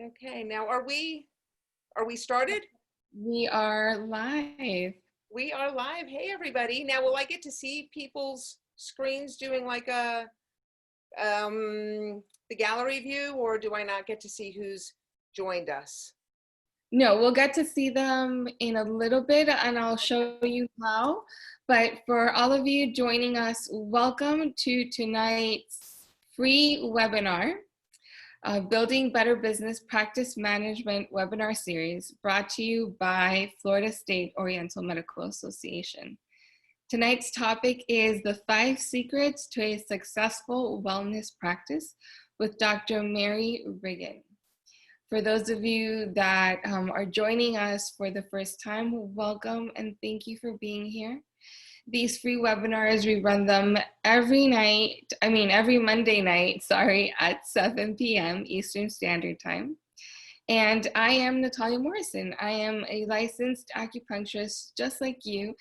Okay, now are we started? We are live. We are live. Hey everybody. Now will I get to see people's screens doing like a the gallery view, or do I not get to see who's joined us? No, we'll get to see them in a little bit and I'll Okay. show you how. But for all of you joining us, welcome to tonight's free webinar, Building Better Business Practice Management webinar series brought to you by Florida State Oriental Medical Association. Tonight's topic is the 5 secrets to a successful wellness practice with Dr. Mary Riggin. For those of you that are joining us for the first time, welcome and thank you for being here. These free webinars, we run them every Monday night, at 7 p.m. Eastern Standard Time. And I am Natalia Morrison. I am a licensed acupuncturist just like you,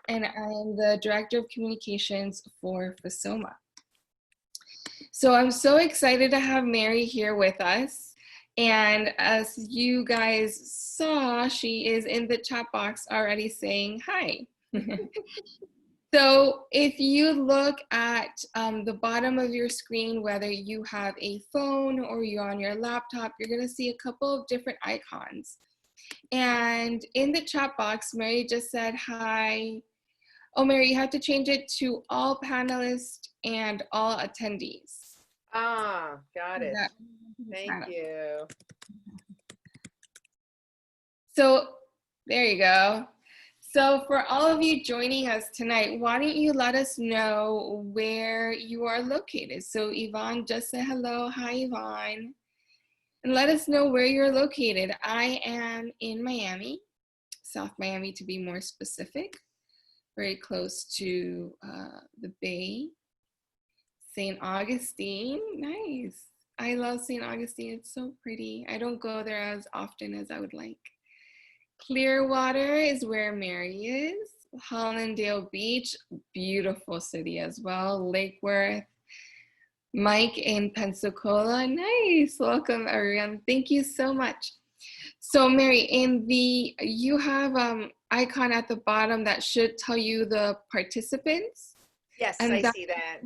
and I am the Director of Communications for FSOMA. So I'm so excited to have Mary here with us. And as you guys saw, she is in the chat box already saying hi. So if you look at the bottom of your screen, whether you have a phone or you're on your laptop, you're going to see a couple of different icons. And in the chat box, Mary just said hi. Oh, Mary, you have to change it to all panelists and all attendees. Ah, got it. Thank you. So there you go. So for all of you joining us tonight, why don't you let us know where you are located? So Yvonne just said hello. Hi, Yvonne. And let us know where you're located. I am in Miami, South Miami to be more specific, very close to the Bay. St. Augustine, nice. I love St. Augustine, it's so pretty. I don't go there as often as I would like. Clearwater is where Mary is. Hollandale Beach, beautiful city as well. Lake Worth. Mike in Pensacola, nice. Welcome everyone. Thank you so much. So Mary, you have icon at the bottom that should tell you the participants. Yes, And I see that.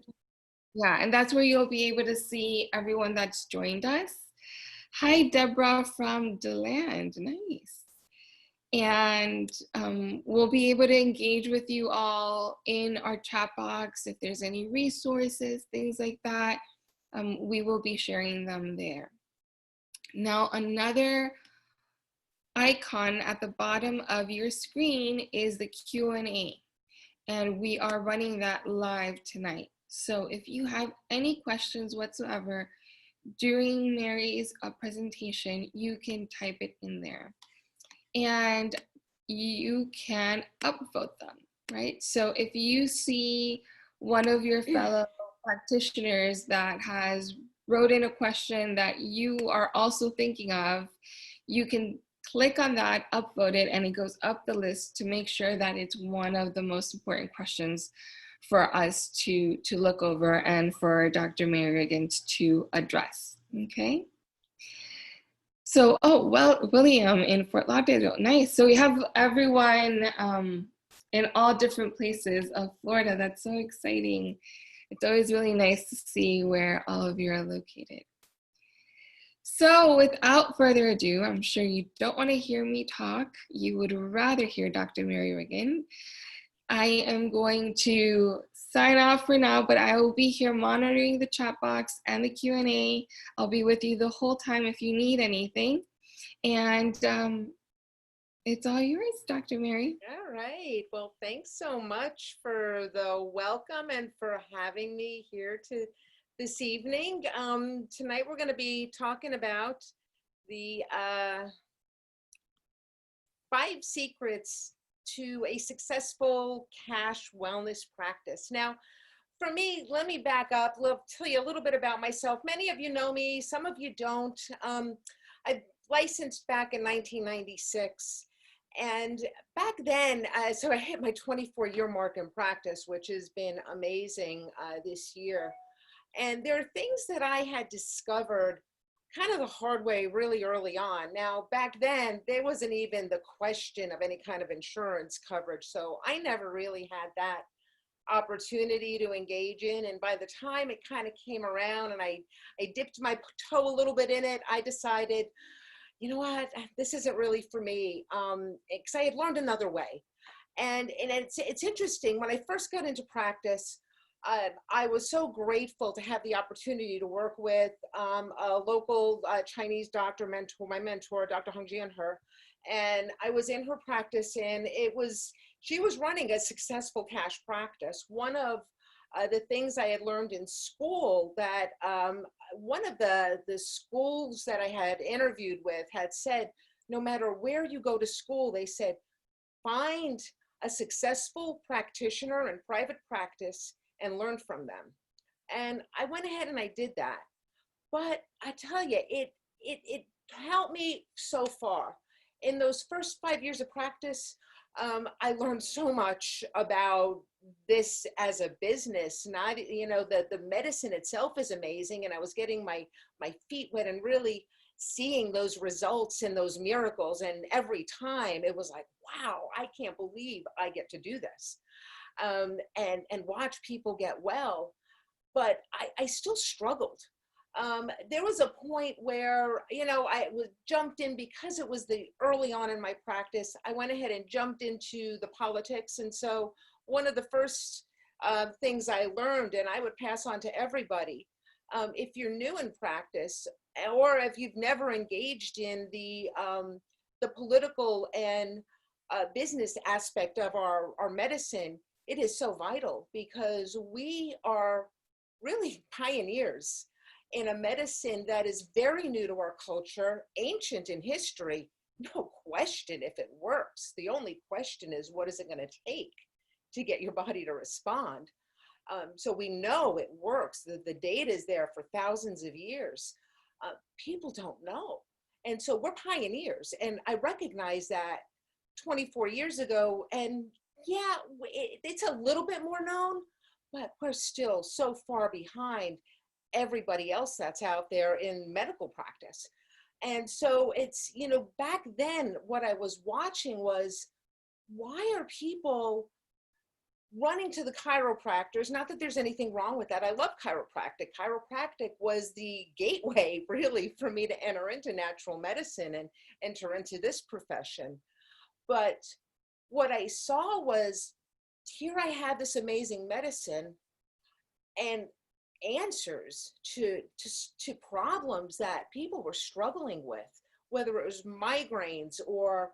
yeah, and that's where you'll be able to see everyone that's joined us. Hi, Deborah from DeLand, nice. And we'll be able to engage with you all in our chat box. If there's any resources, things like that, we will be sharing them there. Now, another icon at the bottom of your screen is the Q&A, and we are running that live tonight. So if you have any questions whatsoever during Mary's presentation, you can type it in there. And you can upvote them, right? So if you see one of your fellow practitioners that has wrote in a question that you are also thinking of, you can click on that, upvote it, and it goes up the list to make sure that it's one of the most important questions for us to look over and for Dr. Mary Riggin to address, okay? So, oh, well, William in Fort Lauderdale, nice. So we have everyone in all different places of Florida. That's so exciting. It's always really nice to see where all of you are located. So without further ado, I'm sure you don't want to hear me talk. You would rather hear Dr. Mary Riggin. I am going to sign off for now, but I will be here monitoring the chat box and the Q&A. I'll be with you the whole time if you need anything. And it's all yours, Dr. Mary. All right. Well, thanks so much for the welcome and for having me here this evening. Tonight we're going to be talking about the 5 secrets to a successful cash wellness practice. Now, for me, let me back up, tell you a little bit about myself. Many of you know me, some of you don't. I licensed back in 1996. And back then, so I hit my 24-year mark in practice, which has been amazing this year. And there are things that I had discovered kind of the hard way really early on. Now, back then, there wasn't even the question of any kind of insurance coverage. So I never really had that opportunity to engage in. And by the time it kind of came around and I dipped my toe a little bit in it, I decided, you know what, this isn't really for me. Because I had learned another way. And it's interesting, when I first got into practice, I was so grateful to have the opportunity to work with a local Chinese doctor mentor, my mentor, Dr. Hong Jian He. And I was in her practice, and she was running a successful cash practice. One of the things I had learned in school, that one of the schools that I had interviewed with had said, no matter where you go to school, they said, find a successful practitioner in private practice and learn from them. And I went ahead and I did that. But I tell you, it helped me so far. In those first 5 years of practice, I learned so much about this as a business. Not, the medicine itself is amazing, and I was getting my feet wet and really seeing those results and those miracles. And every time it was like, wow, I can't believe I get to do this, and watch people get well. But I still struggled. There was a point where, I was jumped in, because it was the early on in my practice, I went ahead and jumped into the politics. And so one of the first things I learned, and I would pass on to everybody, if you're new in practice, or if you've never engaged in the political and business aspect of our medicine, it is so vital, because we are really pioneers in a medicine that is very new to our culture, ancient in history. No question if it works. The only question is, what is it going to take to get your body to respond? So we know it works. The data is there for thousands of years. People don't know. And so we're pioneers. And I recognize that 24 years ago. And yeah, it's a little bit more known, but we're still so far behind everybody else that's out there in medical practice. And so it's, back then what I was watching was, why are people running to the chiropractors? Not that there's anything wrong with that. I love chiropractic. Chiropractic was the gateway really for me to enter into natural medicine and enter into this profession. But what I saw was, here I had this amazing medicine and answers to problems that people were struggling with, whether it was migraines or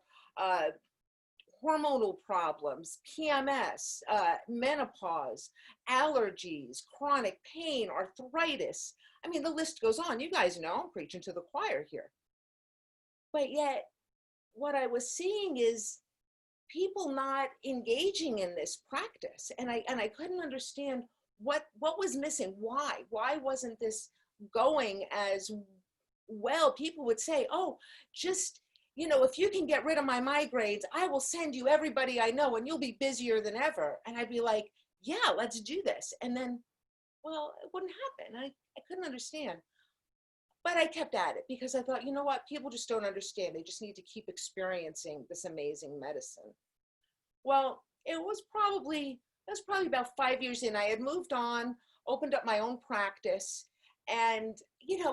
hormonal problems, PMS, menopause, allergies, chronic pain, arthritis. I mean, the list goes on. You guys know I'm preaching to the choir here. But yet, what I was seeing is people not engaging in this practice. And I couldn't understand what was missing. Why wasn't this going as well? People would say, oh, just, if you can get rid of my migraines, I will send you everybody I know and you'll be busier than ever. And I'd be like, yeah, let's do this. And then, well, it wouldn't happen. I couldn't understand. But I kept at it, because I thought, you know what, people just don't understand. They just need to keep experiencing this amazing medicine. Well, it was probably about 5 years in. I had moved on, opened up my own practice, and,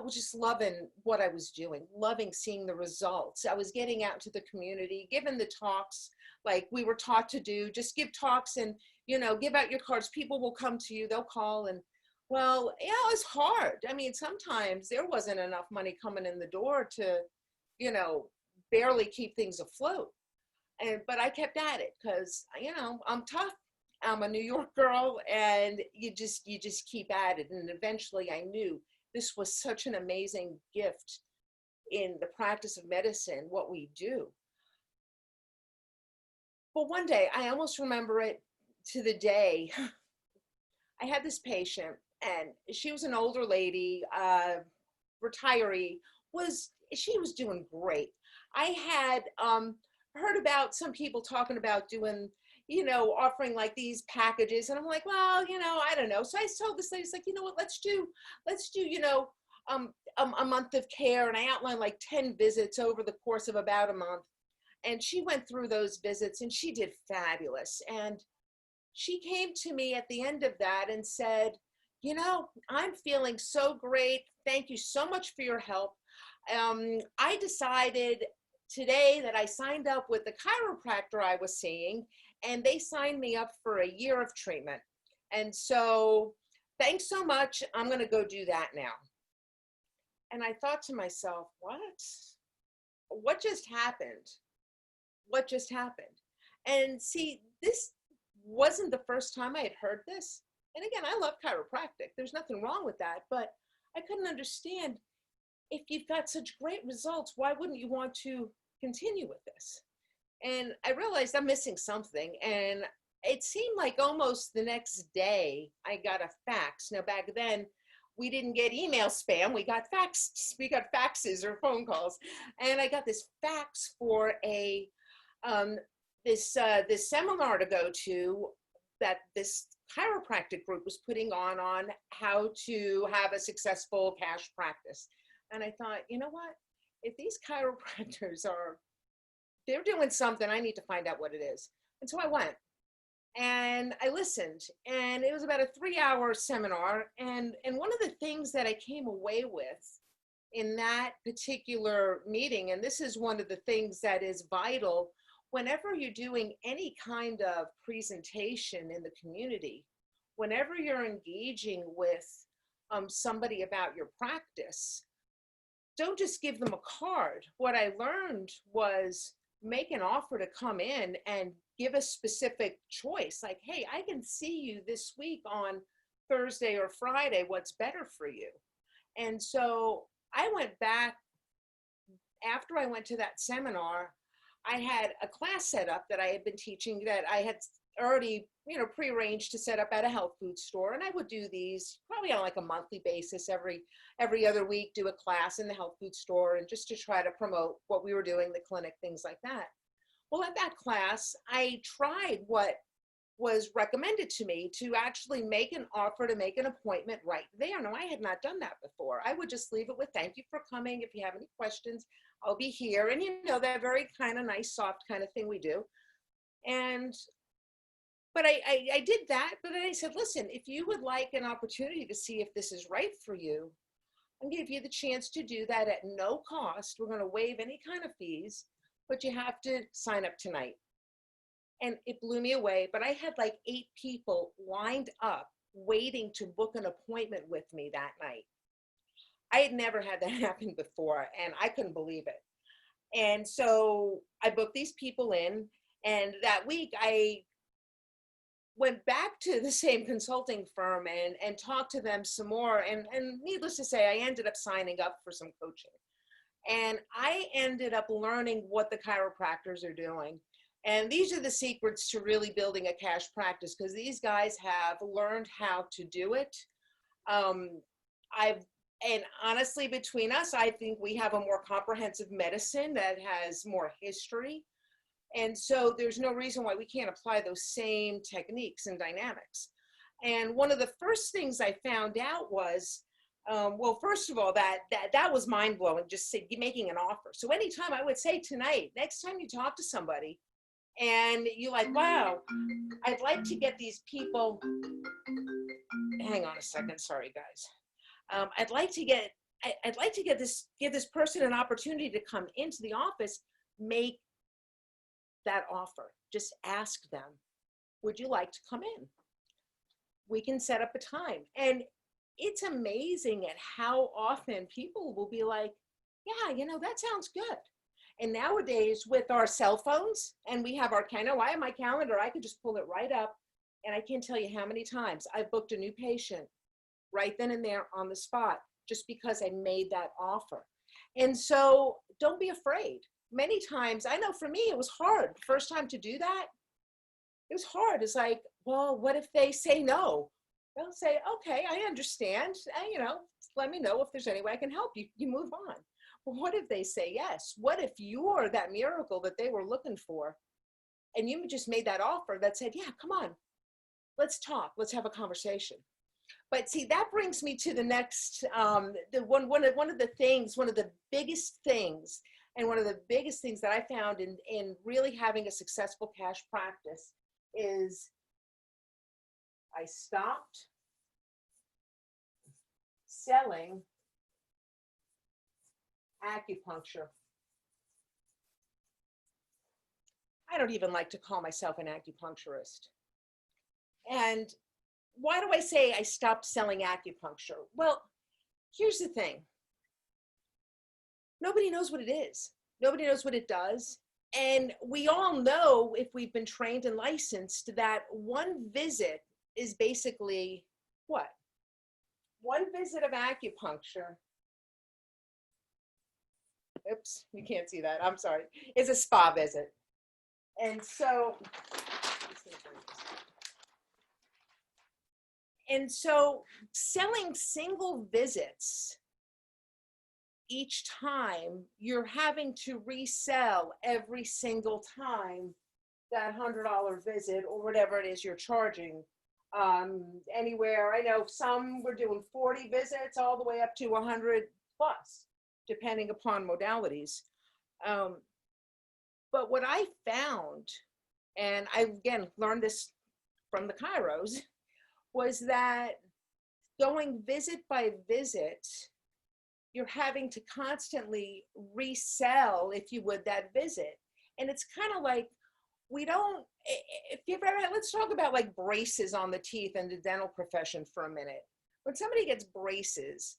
was just loving what I was doing, loving seeing the results. I was getting out to the community, giving the talks like we were taught to do. Just give talks and, give out your cards. People will come to you, they'll call. And well, yeah, it was hard. I mean, sometimes there wasn't enough money coming in the door to, barely keep things afloat. But I kept at it, because, I'm tough. I'm a New York girl, and you just keep at it. And eventually I knew this was such an amazing gift in the practice of medicine, what we do. But one day, I almost remember it to the day, I had this patient, and she was an older lady, retiree. She was doing great. I had heard about some people talking about doing, offering like these packages. And I'm like, well, I don't know. So I told this lady, it's like, you know what, let's do, a month of care, and I outlined like 10 visits over the course of about a month. And she went through those visits and she did fabulous. And she came to me at the end of that and said, you know, I'm feeling so great. Thank you so much for your help. I decided today that I signed up with the chiropractor I was seeing, and they signed me up for a year of treatment. And so thanks so much. I'm going to go do that now. And I thought to myself, what? What just happened? What just happened? And see, this wasn't the first time I had heard this. And again, I love chiropractic. There's nothing wrong with that. But I couldn't understand, if you've got such great results, why wouldn't you want to continue with this? And I realized I'm missing something. And it seemed like almost the next day I got a fax. Now, back then, we didn't get email spam. We got faxes or phone calls. And I got this fax for this seminar to go to that this chiropractic group was putting on how to have a successful cash practice. And I thought, you know what? If these chiropractors they're doing something, I need to find out what it is. And so I went and I listened, and it was about a 3-hour seminar. And one of the things that I came away with in that particular meeting, and this is one of the things that is vital whenever you're doing any kind of presentation in the community, whenever you're engaging with somebody about your practice, don't just give them a card. What I learned was make an offer to come in and give a specific choice. Like, hey, I can see you this week on Thursday or Friday. What's better for you? And so I went back after I went to that seminar. I had a class set up that I had been teaching that I had already, prearranged to set up at a health food store. And I would do these probably on like a monthly basis, every other week, do a class in the health food store, and just to try to promote what we were doing, the clinic, things like that. Well, at that class, I tried what was recommended to me to actually make an offer to make an appointment right there. Now, I had not done that before. I would just leave it with, thank you for coming. If you have any questions, I'll be here. And that very kind of nice, soft kind of thing we do. But I did that, but then I said, listen, if you would like an opportunity to see if this is right for you, I'm going to give you the chance to do that at no cost. We're going to waive any kind of fees, but you have to sign up tonight. And it blew me away, but I had like 8 people lined up waiting to book an appointment with me that night. I had never had that happen before, and I couldn't believe it. And so I booked these people in, and that week I went back to the same consulting firm and talked to them some more. And needless to say, I ended up signing up for some coaching. And I ended up learning what the chiropractors are doing. And these are the secrets to really building a cash practice, because these guys have learned how to do it. And honestly, between us, I think we have a more comprehensive medicine that has more history. And so there's no reason why we can't apply those same techniques and dynamics. And one of the first things I found out was, well, first of all, that was mind blowing, just making an offer. So anytime I would say tonight, next time you talk to somebody and you like, wow, I'd like to get these people, hang on a second, sorry guys. I'd like to give this person an opportunity to come into the office, make that offer. Just ask them, would you like to come in? We can set up a time. And it's amazing at how often people will be like, yeah, that sounds good. And nowadays with our cell phones, and we have I have my calendar, I can just pull it right up, and I can't tell you how many times I've booked a new patient right then and there on the spot, just because I made that offer. And so don't be afraid. Many times, I know for me, it was hard. The first time to do that, it was hard. It's like, well, what if they say no? They'll say, okay, I understand. And, let me know if there's any way I can help you. You move on. Well, what if they say yes? What if you're that miracle that they were looking for, and you just made that offer that said, yeah, come on, let's talk. Let's have a conversation. But see, that brings me to the next, one of the biggest things, and one of the biggest things that I found in really having a successful cash practice is I stopped selling acupuncture. I don't even like to call myself an acupuncturist. And why do I say I stopped selling acupuncture? Well, here's the thing. Nobody knows what it is. Nobody knows what it does. And we all know, if we've been trained and licensed, that one visit is basically what? One visit of acupuncture, oops, you can't see that, I'm sorry, is a spa visit. And so, selling single visits, each time you're having to resell every single time that $100 visit or whatever it is you're charging. Anywhere, I know some were doing 40 visits all the way up to 100 plus, depending upon modalities. But what I found, and I again learned this from the chiros, was that going visit by visit, you're having to constantly resell, if you would, that visit. And it's kind of like, we don't, if you've ever, let's talk about like braces on the teeth and the dental profession for a minute. When somebody gets braces,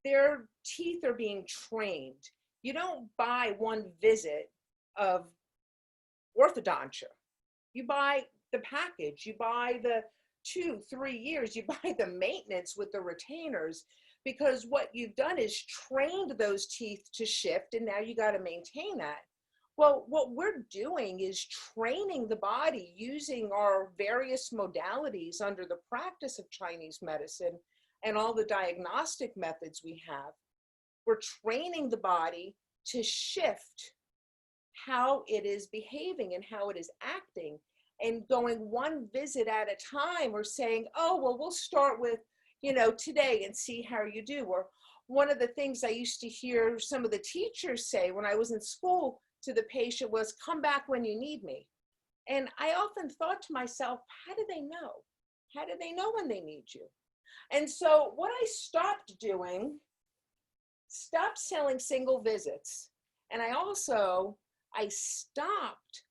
their teeth are being trained. You don't buy one visit of orthodontia. You buy the package, you buy the 2-3 years, you buy the maintenance with the retainers, because what you've done is trained those teeth to shift, and now you got to maintain that. Well, what we're doing is training the body using our various modalities under the practice of Chinese medicine and all the diagnostic methods we have. We're training the body to shift how it is behaving and how it is acting, and going one visit at a time, or saying, oh, well, we'll start with, today and see how you do. Or one of the things I used to hear some of the teachers say when I was in school to the patient was, come back when you need me. And I often thought to myself, how do they know? How do they know when they need you? And so what I stopped doing, stopped selling single visits. And I stopped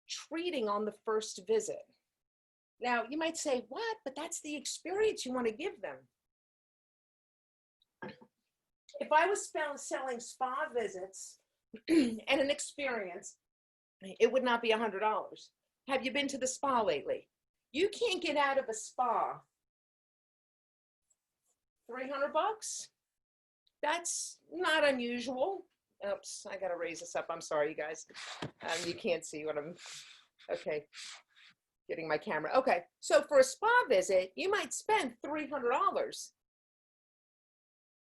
treating on the first visit. Now, you might say, what? But that's the experience you want to give them. If I was selling spa visits and an experience, it would not be $100. Have you been to the spa lately? You can't get out of a spa $300. That's not unusual. Oops, I gotta raise this up. I'm sorry, you guys. You can't see what I'm, okay, getting my camera. Okay, so for a spa visit, you might spend $300.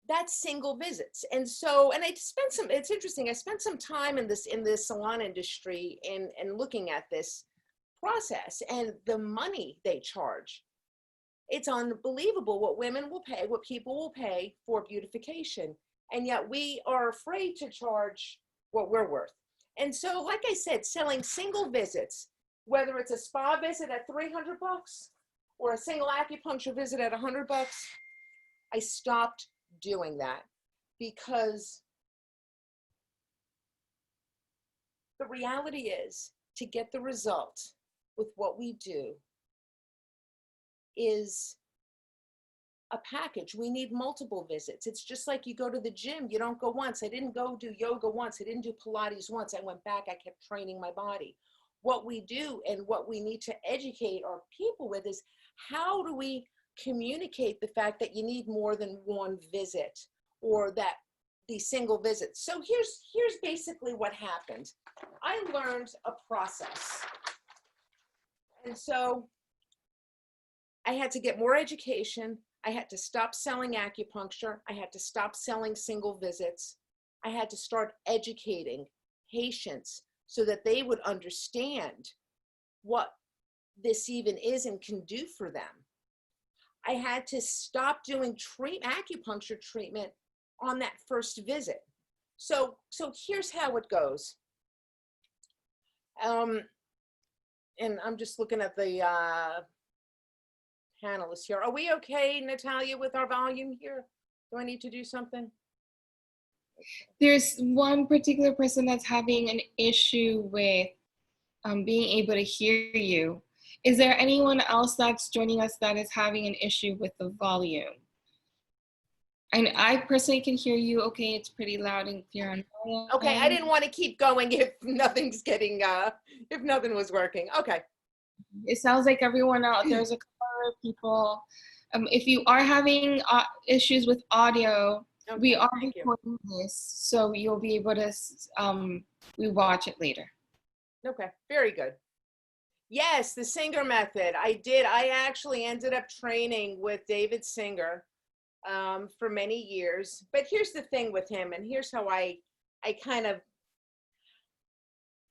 That's single visits. And so, and I spent some, it's interesting, I spent some time in this salon industry and looking at this process and the money they charge. It's unbelievable what women will pay, what people will pay for beautification. And yet we are afraid to charge what we're worth. And so, like I said, selling single visits, whether it's a spa visit at $300 or a single acupuncture visit at $100, I stopped doing that, because the reality is, to get the result with what we do is a package. We need multiple visits. It's just like you go to the gym. You don't go once. I didn't go do yoga once. I didn't do Pilates once. I went back. I kept training my body. What we do and what we need to educate our people with is, how do we communicate the fact that you need more than one visit, or that these single visits. So here's basically what happened. I learned a process. And so I had to get more education. I had to stop selling acupuncture. I had to stop selling single visits. I had to start educating patients so that they would understand what this even is and can do for them. I had to stop doing acupuncture treatment on that first visit. So here's how it goes. And I'm just looking at the panelists here. Are we okay, Natalia, with our volume here? Do I need to do something? There's one particular person that's having an issue with being able to hear you. Is there anyone else that's joining us that is having an issue with the volume? And I personally can hear you okay. It's pretty loud and clear on my end. Okay, I didn't want to keep going if nothing's getting, if nothing was working. Okay. It sounds like everyone else, there's a couple of people. If you are having issues with audio, Okay, we are thank you. recording this, so you'll be able to rewatch it later. Okay, very good. Yes, the Singer method. I actually ended up training with David Singer for many years. But here's the thing with him, and here's how I kind of,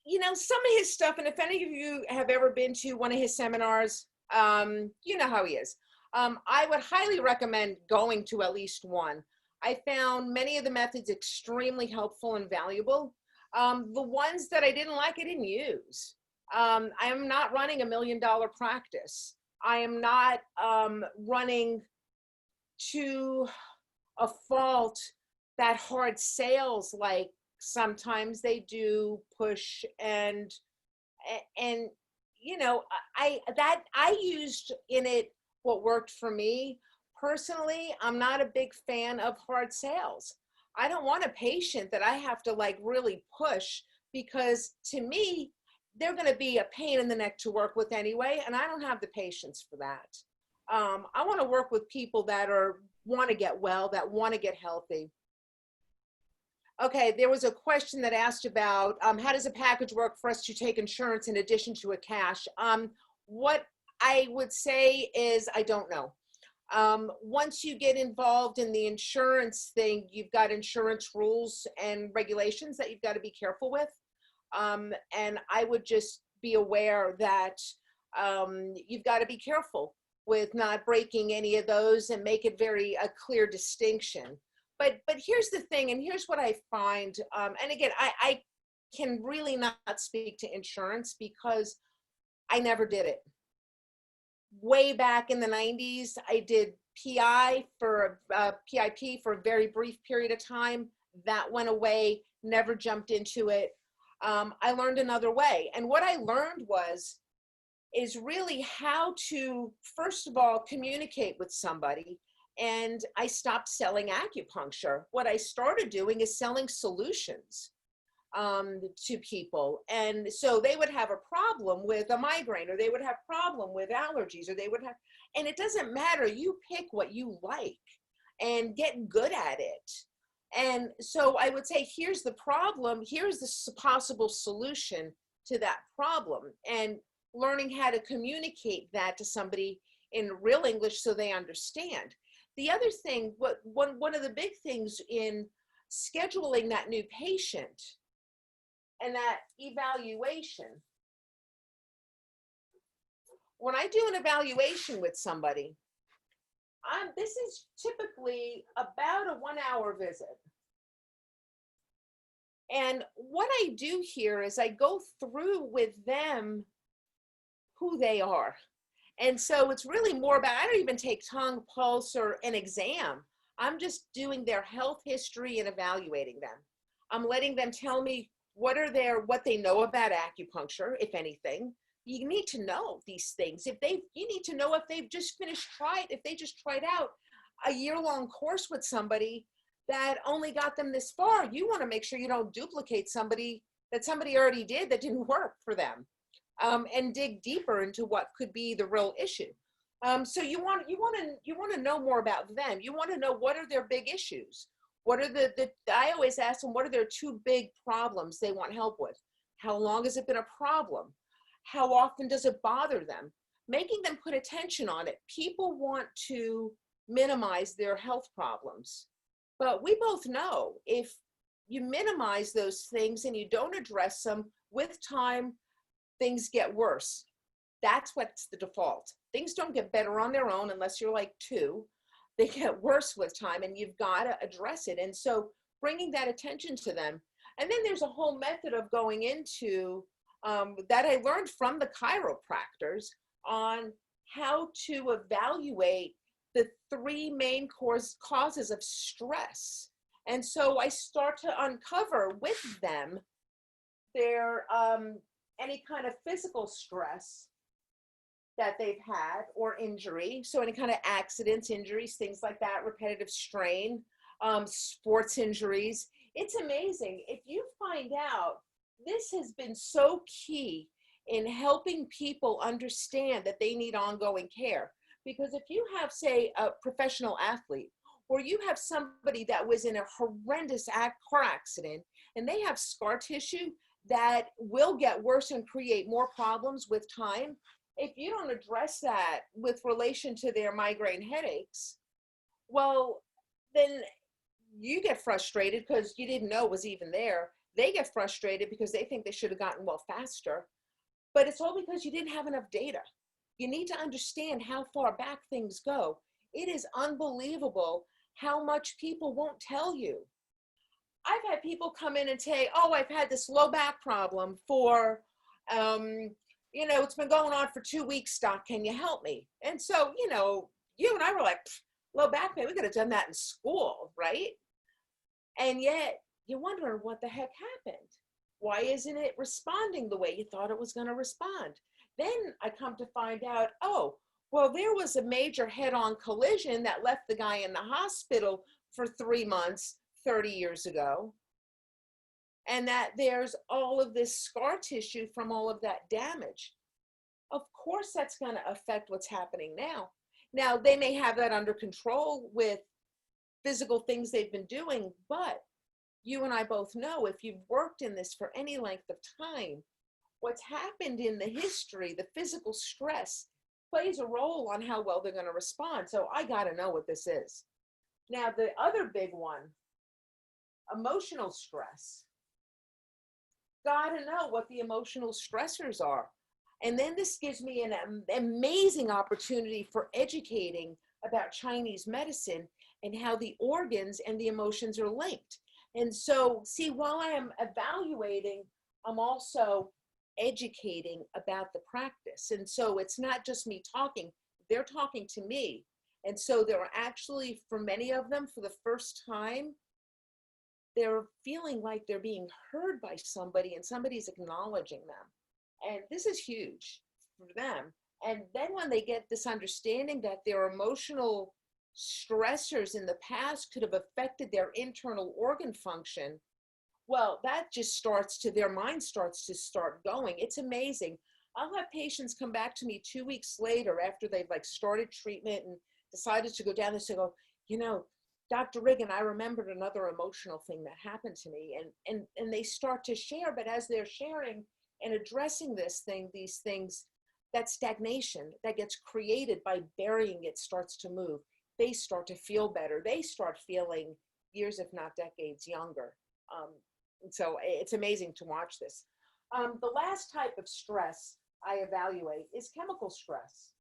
you know, some of his stuff, and if any of you have ever been to one of his seminars, you know how he is. I would highly recommend going to at least one. I found many of the methods extremely helpful and valuable. The ones that I didn't like, I didn't use. I am not running $1 million practice. I am not running to a fault that hard sales like sometimes they do push and you know, I used in it what worked for me. Personally, I'm not a big fan of hard sales. I don't want a patient that I have to like really push, because to me, they're going to be a pain in the neck to work with anyway, and I don't have the patience for that. I want to work with people that want to get well, that want to get healthy. Okay, there was a question that asked about how does a package work for us to take insurance in addition to a cash? What I would say is I don't know. Once you get involved in the insurance thing, you've got insurance rules and regulations that you've got to be careful with. And I would just be aware that you've got to be careful with not breaking any of those and make it a clear distinction. But here's the thing, and here's what I find, and again, I can really not speak to insurance because I never did it. Way back in the 90s, I did PIP for a very brief period of time. That went away, never jumped into it. I learned another way. And what I learned is really how to, first of all, communicate with somebody. And I stopped selling acupuncture. What I started doing is selling solutions to people. And so they would have a problem with a migraine, or they would have a problem with allergies, or they would have, and it doesn't matter. You pick what you like and get good at it. And so I would say, here's the problem. Here's the possible solution to that problem. And learning how to communicate that to somebody in real English so they understand. The other thing, one of the big things in scheduling that new patient and that evaluation, when I do an evaluation with somebody, this is typically about a 1-hour visit. And what I do here is I go through with them who they are. And so it's really more about, I don't even take tongue, pulse, or an exam. I'm just doing their health history and evaluating them. I'm letting them tell me what they know about acupuncture, if anything. You need to know these things. You need to know if they just tried out a year-long course with somebody that only got them this far. You want to make sure you don't duplicate somebody already did that didn't work for them. And dig deeper into what could be the real issue. So you want to know more about them. You want to know, what are their big issues? What are I always ask them, what are their 2 big problems they want help with? How long has it been a problem? How often does it bother them? Making them put attention on it. People want to minimize their health problems, but we both know if you minimize those things and you don't address them, with time, things get worse. That's what's the default. Things don't get better on their own unless you're like 2. They get worse with time, and you've got to address it. And so bringing that attention to them. And then there's a whole method of going into that I learned from the chiropractors on how to evaluate the 3 main causes of stress. And so I start to uncover with them their any kind of physical stress that they've had or injury. So any kind of accidents, injuries, things like that, repetitive strain, sports injuries. It's amazing. If you find out, this has been so key in helping people understand that they need ongoing care. Because if you have, say, a professional athlete, or you have somebody that was in a horrendous car accident and they have scar tissue that will get worse and create more problems with time, if you don't address that with relation to their migraine headaches, well, then you get frustrated because you didn't know it was even there. They get frustrated because they think they should have gotten well faster. But it's all because you didn't have enough data. You need to understand how far back things go. It is unbelievable how much people won't tell you. I've had people come in and say, oh, I've had this low back problem for, it's been going on for 2 weeks, Doc, can you help me? And so, you and I were like, low back pain, we could have done that in school, right? And yet you're wondering what the heck happened. Why isn't it responding the way you thought it was going to respond? Then I come to find out, oh, well, there was a major head-on collision that left the guy in the hospital for 3 months, 30 years ago. And that there's all of this scar tissue from all of that damage. Of course, that's going to affect what's happening now. Now, they may have that under control with physical things they've been doing, but you and I both know if you've worked in this for any length of time, what's happened in the history, the physical stress, plays a role on how well they're going to respond. So I got to know what this is. Now, the other big one, emotional stress. Got to know what the emotional stressors are. And then this gives me an amazing opportunity for educating about Chinese medicine and how the organs and the emotions are linked. And so, see, while I am evaluating, I'm also educating about the practice. And so it's not just me talking, they're talking to me. And so there are actually, for many of them, for the first time, they're feeling like they're being heard by somebody and somebody's acknowledging them. And this is huge for them. And then when they get this understanding that their emotional stressors in the past could have affected their internal organ function, well, that just their mind starts to start going. It's amazing. I'll have patients come back to me 2 weeks later after they've started treatment and decided to go down this and go, Dr. Riggin, I remembered another emotional thing that happened to me. And they start to share, but as they're sharing and addressing these things, that stagnation that gets created by burying it starts to move. They start to feel better. They start feeling years, if not decades, younger. So it's amazing to watch this. The last type of stress I evaluate is chemical stress.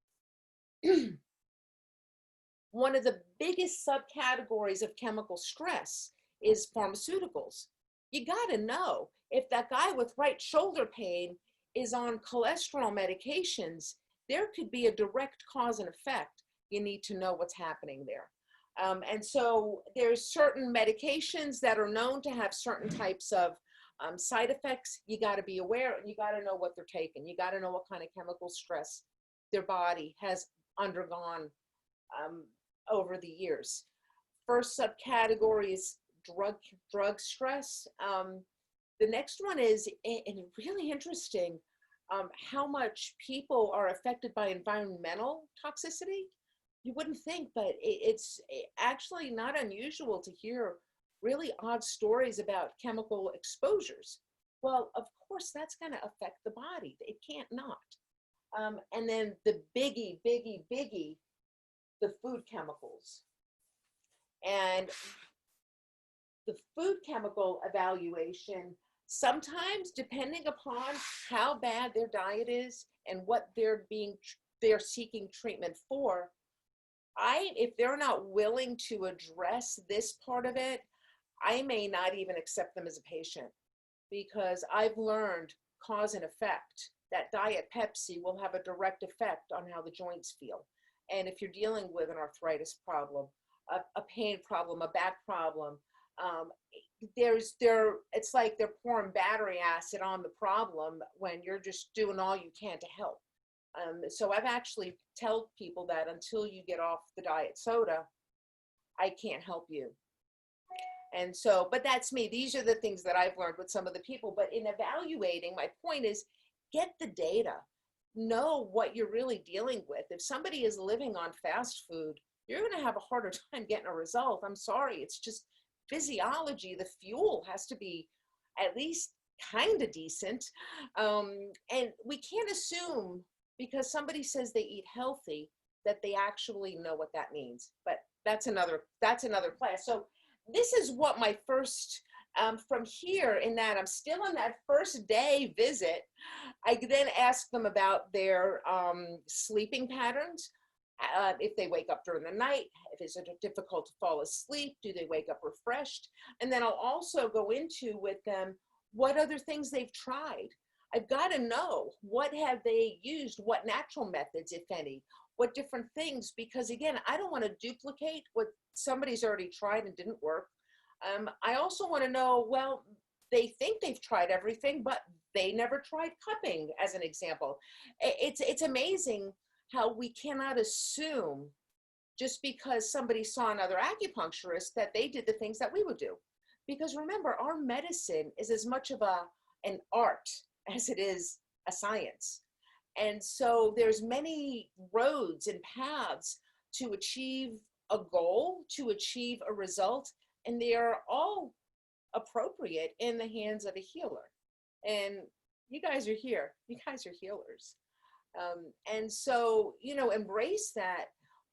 One of the biggest subcategories of chemical stress is pharmaceuticals. You got to know if that guy with right shoulder pain is on cholesterol medications, there could be a direct cause and effect. You need to know what's happening there. And so there's certain medications that are known to have certain types of side effects. You got to be aware, and you got to know what they're taking. You got to know what kind of chemical stress their body has undergone over the years. First subcategory is drug stress. The next one is, and really interesting, how much people are affected by environmental toxicity. You wouldn't think, but it's actually not unusual to hear really odd stories about chemical exposures. Well, of course, that's going to affect the body. It can't not. And then the biggie, the food chemicals. And the food chemical evaluation, Sometimes, depending upon how bad their diet is and what they're seeking treatment for, if they're not willing to address this part of it, I may not even accept them as a patient, because I've learned cause and effect. That Diet Pepsi will have a direct effect on how the joints feel. And if you're dealing with an arthritis problem, a pain problem, a back problem, it's like they're pouring battery acid on the problem when you're just doing all you can to help. So I've actually told people that until you get off the diet soda, I can't help you. And so, but that's me. These are the things that I've learned with some of the people. But in evaluating, my point is, get the data. Know what you're really dealing with. If somebody is living on fast food, you're going to have a harder time getting a result. I'm sorry. It's just physiology. The fuel has to be at least kind of decent. And we can't assume because somebody says they eat healthy that they actually know what that means. But that's another class. So this is what my first, from here, in that I'm still on that first day visit, I then ask them about their sleeping patterns. If they wake up during the night, if it's difficult to fall asleep, do they wake up refreshed? And then I'll also go into with them what other things they've tried. I've got to know, what have they used, what natural methods, if any, what different things, because again, I don't want to duplicate what somebody's already tried and didn't work. I also want to know, well, they think they've tried everything, but they never tried cupping, as an example. It's amazing how we cannot assume just because somebody saw another acupuncturist that they did the things that we would do. Because remember, our medicine is as much of an art as it is a science. And so there's many roads and paths to achieve a goal, to achieve a result, and they are all appropriate in the hands of a healer. And you guys are here. You guys are healers. And so, embrace that.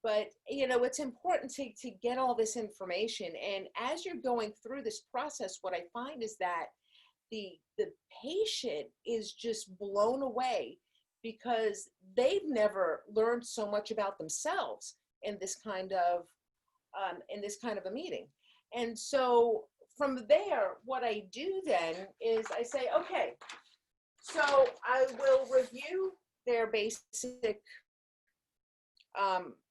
But, it's important to get all this information. And as you're going through this process, what I find is that the patient is just blown away because they've never learned so much about themselves in this kind of a meeting. And so from there, what I do then is I say, okay, so I will review their basic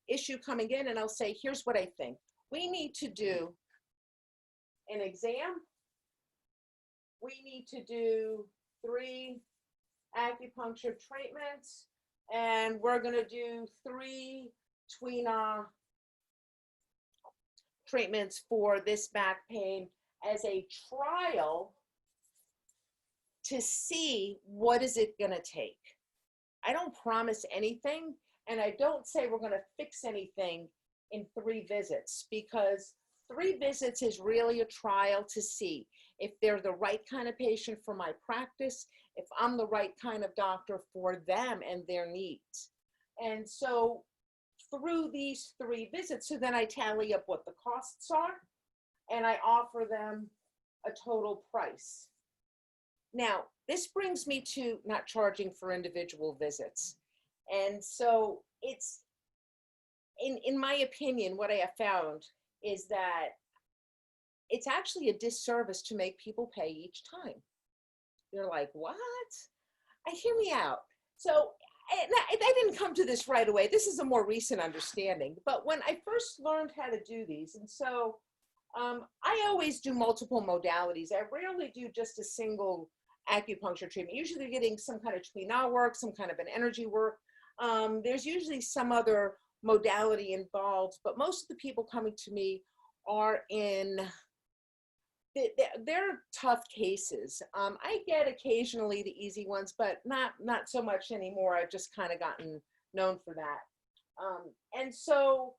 issue coming in, and I'll say, here's what I think. We need to do an exam. We need to do 3 acupuncture treatments, and we're going to do 3 Twina treatments for this back pain as a trial to see what is it going to take. I don't promise anything, and I don't say we're going to fix anything in 3 visits, because 3 visits is really a trial to see if they're the right kind of patient for my practice, if I'm the right kind of doctor for them and their needs. And so through these 3 visits, so then I tally up what the costs are, and I offer them a total price. Now, this brings me to not charging for individual visits. And so it's, in my opinion, what I have found is that it's actually a disservice to make people pay each time. You're like, what? Hear me out. So I didn't come to this right away. This is a more recent understanding. But when I first learned how to do these, and so I always do multiple modalities. I rarely do just a single acupuncture treatment. Usually getting some kind of Twina work, some kind of an energy work. There's usually some other modality involved, but most of the people coming to me are they're tough cases. I get occasionally the easy ones, but not so much anymore. I've just kind of gotten known for that. And so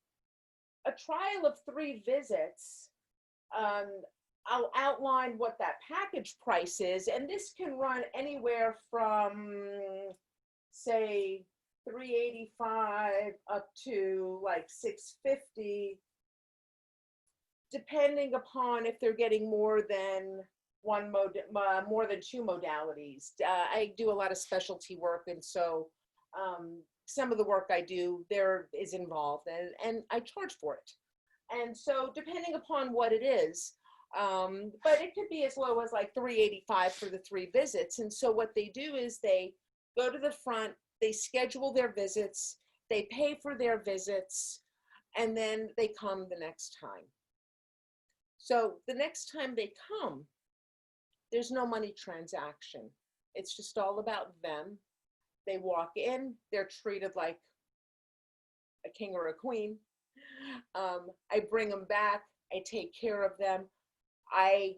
a trial of 3 visits, I'll outline what that package price is, and this can run anywhere from, say, $385 up to like $650, depending upon if they're getting more than more than two modalities. I do a lot of specialty work, and so some of the work I do there is involved, and I charge for it. And so depending upon what it is, but it could be as low as like $385 for the 3 visits. And so what they do is they go to the front, they schedule their visits, they pay for their visits, and then they come the next time. So the next time they come, there's no money transaction. It's just all about them. They walk in, they're treated like a king or a queen. I bring them back, I take care of them. I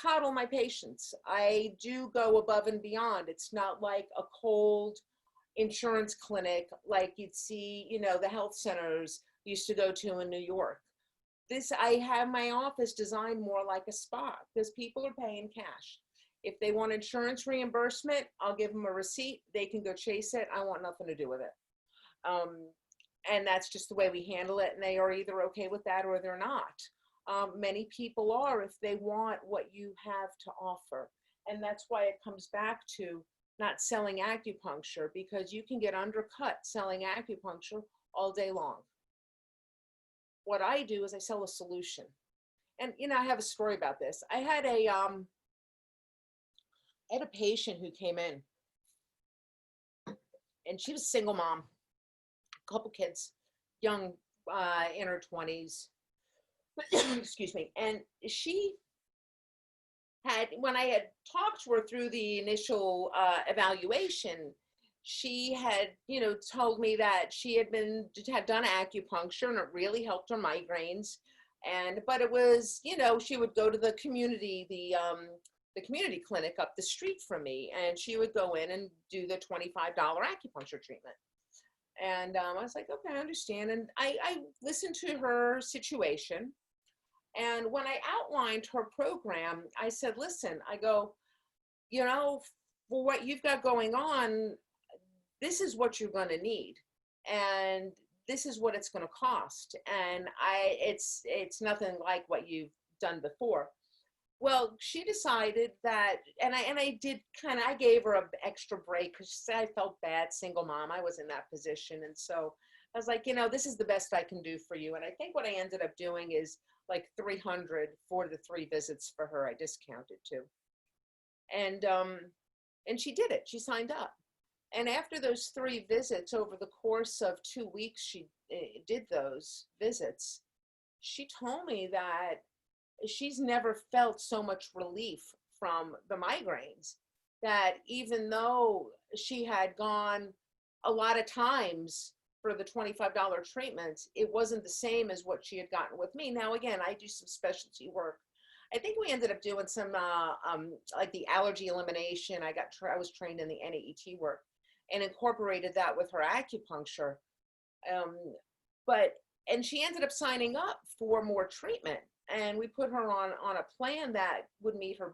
coddle my patients. I do go above and beyond. It's not like a cold insurance clinic like you'd see, you know, the health centers used to go to in New York. I have my office designed more like a spa because people are paying cash. If they want insurance reimbursement, I'll give them a receipt. They can go chase it. I want nothing to do with it. And that's just the way we handle it. And they are either okay with that or they're not. Many people are if they want what you have to offer. And that's why it comes back to not selling acupuncture, because you can get undercut selling acupuncture all day long. What I do is I sell a solution. And, you know, I have a story about this. I had a patient who came in, and she was a single mom, a couple kids, young, in her 20s. Excuse me. And she had, when I had talked to her through the initial evaluation, she had, you know, told me that she had done acupuncture and it really helped her migraines. But it was, you know, she would go to the community clinic up the street from me, and she would go in and do the $25 acupuncture treatment. And I was like, okay, I understand. And I listened to her situation. And when I outlined her program, I said, listen, I go, you know, for what you've got going on, this is what you're going to need. And this is what it's going to cost. And it's nothing like what you've done before. Well, she decided that, and I gave her an extra break because she said I felt bad, single mom. I was in that position. And so I was like, you know, this is the best I can do for you. And I think what I ended up doing is like $300 for the 3 visits for her. I discounted too. And she did it. She signed up. And after those 3 visits, over the course of 2 weeks, she did those visits. She told me that she's never felt so much relief from the migraines, that even though she had gone a lot of times for the $25 treatments, it wasn't the same as what she had gotten with me. Now, again, I do some specialty work. I think we ended up doing some like the allergy elimination. I was trained in the NAET work and incorporated that with her acupuncture. And she ended up signing up for more treatment. And we put her on a plan that would meet her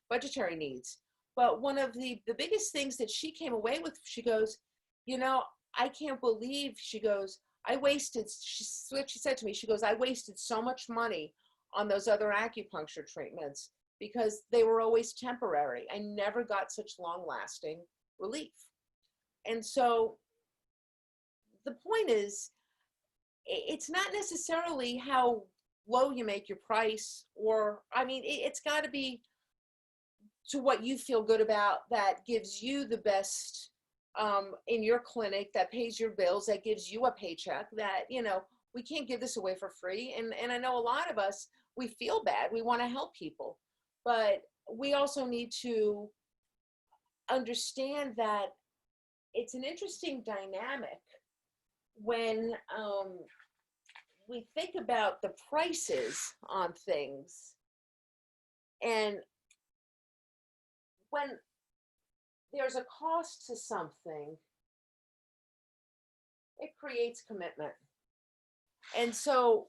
budgetary needs. But one of the biggest things that she came away with, she goes, you know, I can't believe, she goes, what she said to me, she goes, I wasted so much money on those other acupuncture treatments because they were always temporary. I never got such long-lasting relief. And so the point is, it's not necessarily how low you make your price, or, I mean, it's got to be to what you feel good about, that gives you the best in your clinic, that pays your bills, that gives you a paycheck, that, you know, we can't give this away for free. And I know a lot of us, we feel bad. We want to help people, but we also need to understand that it's an interesting dynamic when we think about the prices on things, and when there's a cost to something, it creates commitment. And so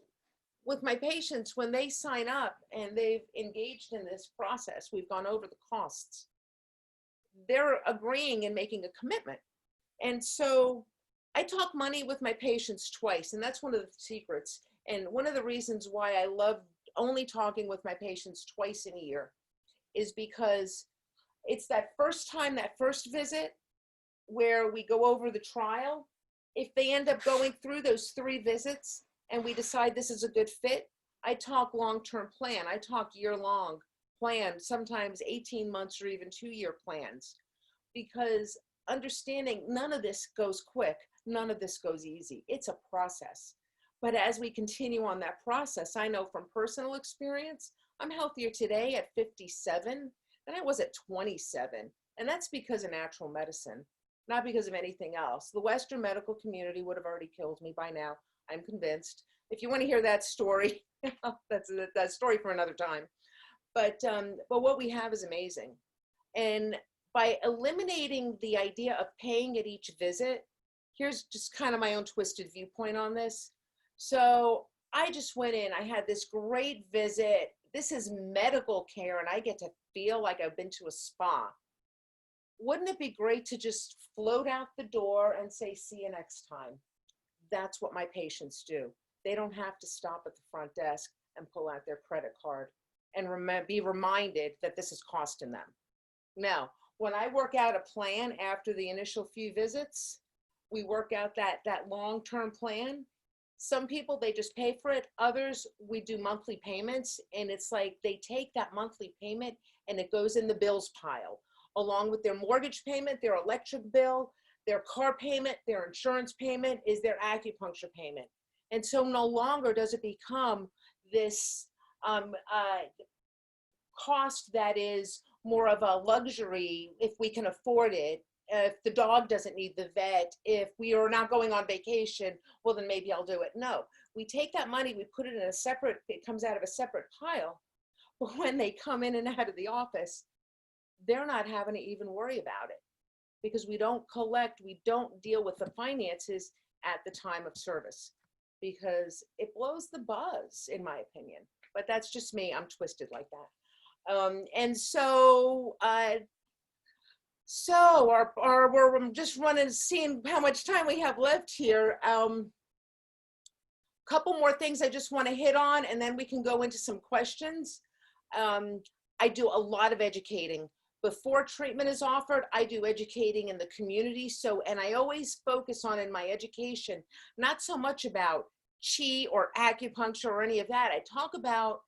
with my patients, when they sign up and they've engaged in this process, we've gone over the costs, they're agreeing and making a commitment. And so I talk money with my patients twice, and that's one of the secrets. And one of the reasons why I love only talking with my patients twice in a year is because it's that first time, that first visit where we go over the trial. If they end up going through those 3 visits and we decide this is a good fit, I talk long-term plan. I talk year-long plan, sometimes 18 months or even 2-year plans, because understanding none of this goes quick, none of this goes easy. It's a process. But as we continue on that process, I know from personal experience, I'm healthier today at 57 than I was at 27. And that's because of natural medicine, not because of anything else. The Western medical community would have already killed me by now, I'm convinced. If you want to hear that story, that's a story for another time. But what we have is amazing. And by eliminating the idea of paying at each visit, here's just kind of my own twisted viewpoint on this. So I just went in, I had this great visit. This is medical care and I get to feel like I've been to a spa. Wouldn't it be great to just float out the door and say, see you next time? That's what my patients do. They don't have to stop at the front desk and pull out their credit card and be reminded that this is costing them. Now, when I work out a plan after the initial few visits, we work out that long-term plan. Some people, they just pay for it. Others, we do monthly payments, and it's like they take that monthly payment and it goes in the bills pile, along with their mortgage payment, their electric bill, their car payment, their insurance payment is their acupuncture payment. And so no longer does it become this cost that is more of a luxury if we can afford it. If the dog doesn't need the vet, if we are not going on vacation, well, then maybe I'll do it. No, we take that money, we put it in a separate, it comes out of a separate pile. But when they come in and out of the office, they're not having to even worry about it because we don't collect, we don't deal with the finances at the time of service because it blows the buzz, in my opinion. But that's just me, I'm twisted like that. And so, we're just seeing how much time we have left here. Couple more things I just want to hit on, and then we can go into some questions. I do a lot of educating. Before treatment is offered, I do educating in the community. So, and I always focus on in my education, not so much about chi or acupuncture or any of that. I talk about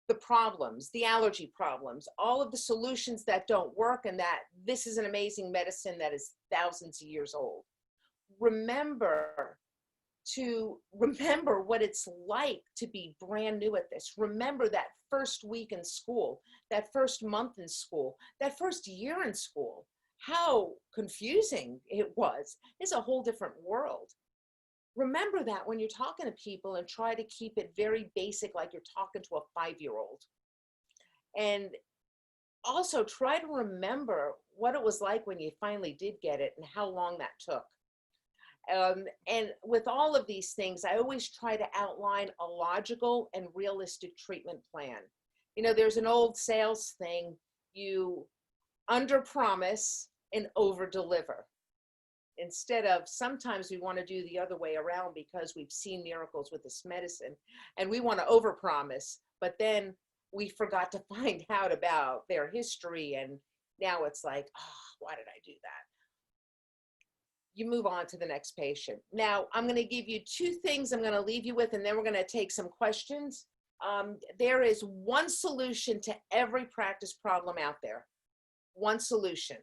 the problems, the allergy problems, all of the solutions that don't work, and that this is an amazing medicine that is thousands of years old. Remember what it's like to be brand new at this. Remember that first week in school, that first month in school, that first year in school, how confusing it was. It's a whole different world. Remember that when you're talking to people, and try to keep it very basic, like you're talking to a 5-year-old. And also try to remember what it was like when you finally did get it and how long that took. And with all of these things, I always try to outline a logical and realistic treatment plan. You know, there's an old sales thing, you under-promise and over-deliver. Instead of, sometimes we want to do the other way around because we've seen miracles with this medicine and we want to overpromise, but then we forgot to find out about their history, and now it's like, oh, why did I do that? You move on to the next patient. Now, I'm going to give you 2 things I'm going to leave you with, and then we're going to take some questions. There is one solution to every practice problem out there. One solution.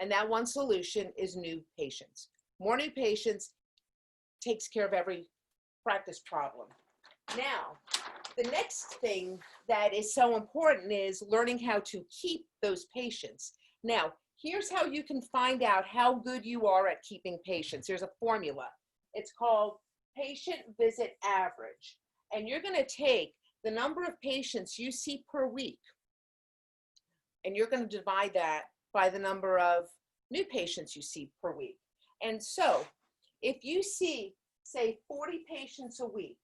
And that one solution is new patients. More new patients takes care of every practice problem. Now, the next thing that is so important is learning how to keep those patients. Now, here's how you can find out how good you are at keeping patients. There's a formula. It's called patient visit average. And you're going to take the number of patients you see per week, and you're going to divide that by the number of new patients you see per week. And so if you see, say, 40 patients a week,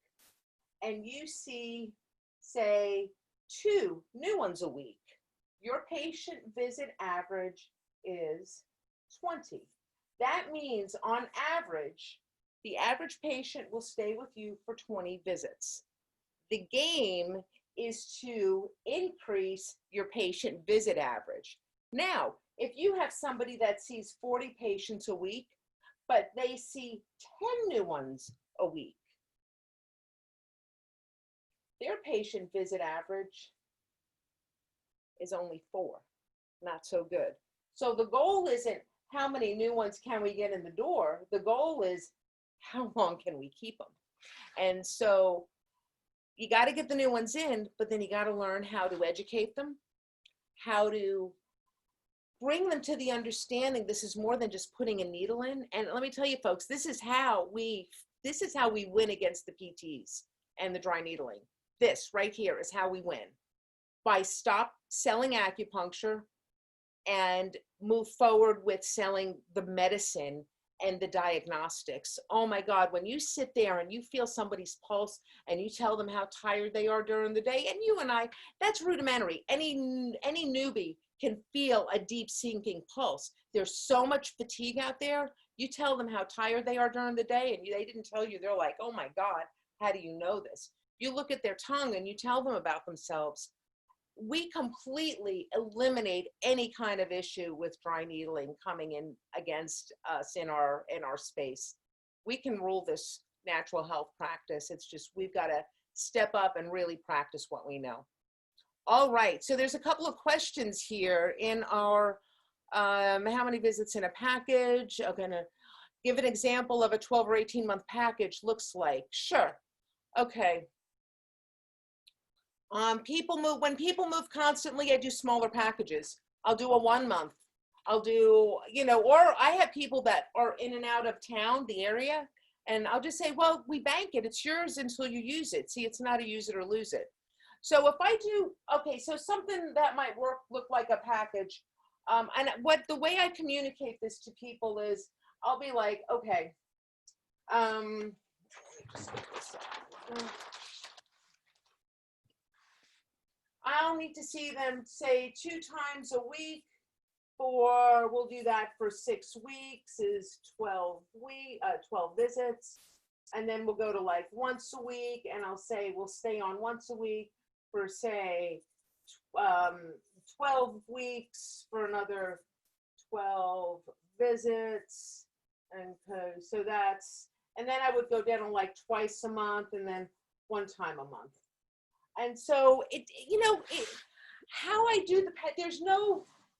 and you see, say, 2 new ones a week, your patient visit average is 20. That means on average, the average patient will stay with you for 20 visits. The game is to increase your patient visit average. Now, if you have somebody that sees 40 patients a week, but they see 10 new ones a week, their patient visit average is only 4. Not so good. So the goal isn't how many new ones can we get in the door. The goal is how long can we keep them? And so you got to get the new ones in, but then you got to learn how to educate them, how to bring them to the understanding this is more than just putting a needle in. And let me tell you folks, this is how we win against the PTs and the dry needling. This right here is how we win. By stop selling acupuncture and move forward with selling the medicine and the diagnostics. Oh my God, when you sit there and you feel somebody's pulse and you tell them how tired they are during the day, and you and I, that's rudimentary. Any newbie can feel a deep sinking pulse. There's so much fatigue out there. You tell them how tired they are during the day and they didn't tell you, they're like, oh my God, how do you know this? You look at their tongue and you tell them about themselves. We completely eliminate any kind of issue with dry needling coming in against us in our space. We can rule this natural health practice. It's just we've got to step up and really practice what we know. All right, so there's a couple of questions here in our how many visits in a package. I'm gonna give an example of a 12 or 18 month package looks like. Sure, okay. When people move constantly, I do smaller packages. I'll do a 1 month. I'll do, or I have people that are in and out of town, the area, and I'll just say, well, we bank it. It's yours until you use it. See, it's not a use it or lose it. So if I do, okay, so something that might look like a package. And the way I communicate this to people is I'll be like, okay, I'll need to see them, say, 2 times a week we'll do that for 6 weeks is 12 visits. And then we'll go to like once a week, and I'll say we'll stay on once a week for, say, 12 weeks for another 12 visits. And so and then I would go down like twice a month and then 1 time a month. And so how I do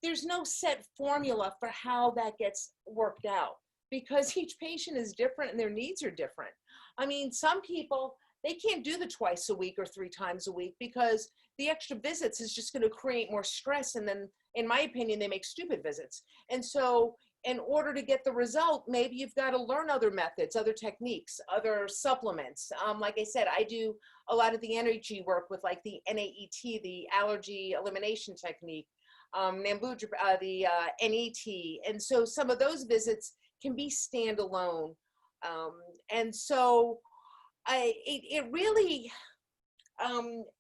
there's no set formula for how that gets worked out, because each patient is different and their needs are different. I mean, some people, they can't do the twice a week or 3 times a week because the extra visits is just going to create more stress. And then, in my opinion, they make stupid visits. And so in order to get the result, maybe you've got to learn other methods, other techniques, other supplements. Like I said, I do a lot of the energy work with like the NAET, the allergy elimination technique, the NET. And so some of those visits can be standalone. And so it really,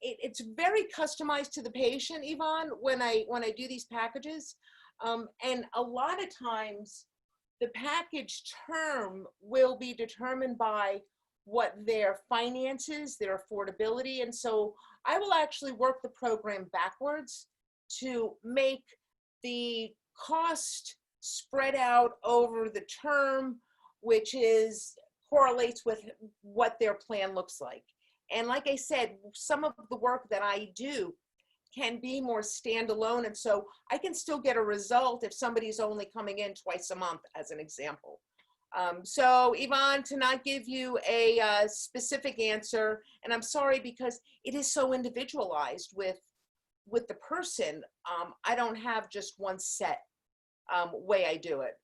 it's very customized to the patient, Yvonne, when I do these packages. And a lot of times the package term will be determined by what their finances, their affordability. And so I will actually work the program backwards to make the cost spread out over the term, which correlates with what their plan looks like. And like I said, some of the work that I do can be more standalone. And so I can still get a result if somebody's only coming in twice a month, as an example. So Yvonne, to not give you a specific answer, and I'm sorry because it is so individualized with the person, I don't have just one set way I do it.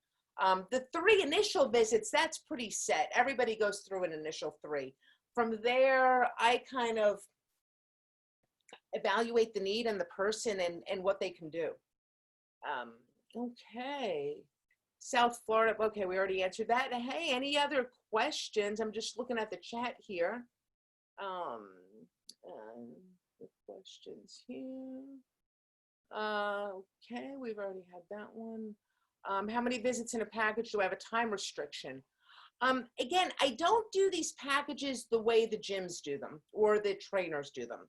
The 3 initial visits, that's pretty set. Everybody goes through an initial 3. From there, I kind of evaluate the need and the person and what they can do. Okay. South Florida, okay, we already answered that. Hey, any other questions? I'm just looking at the chat here. The questions here. Okay, we've already had that one. How many visits in a package? Do I have a time restriction? Again, I don't do these packages the way the gyms do them or the trainers do them.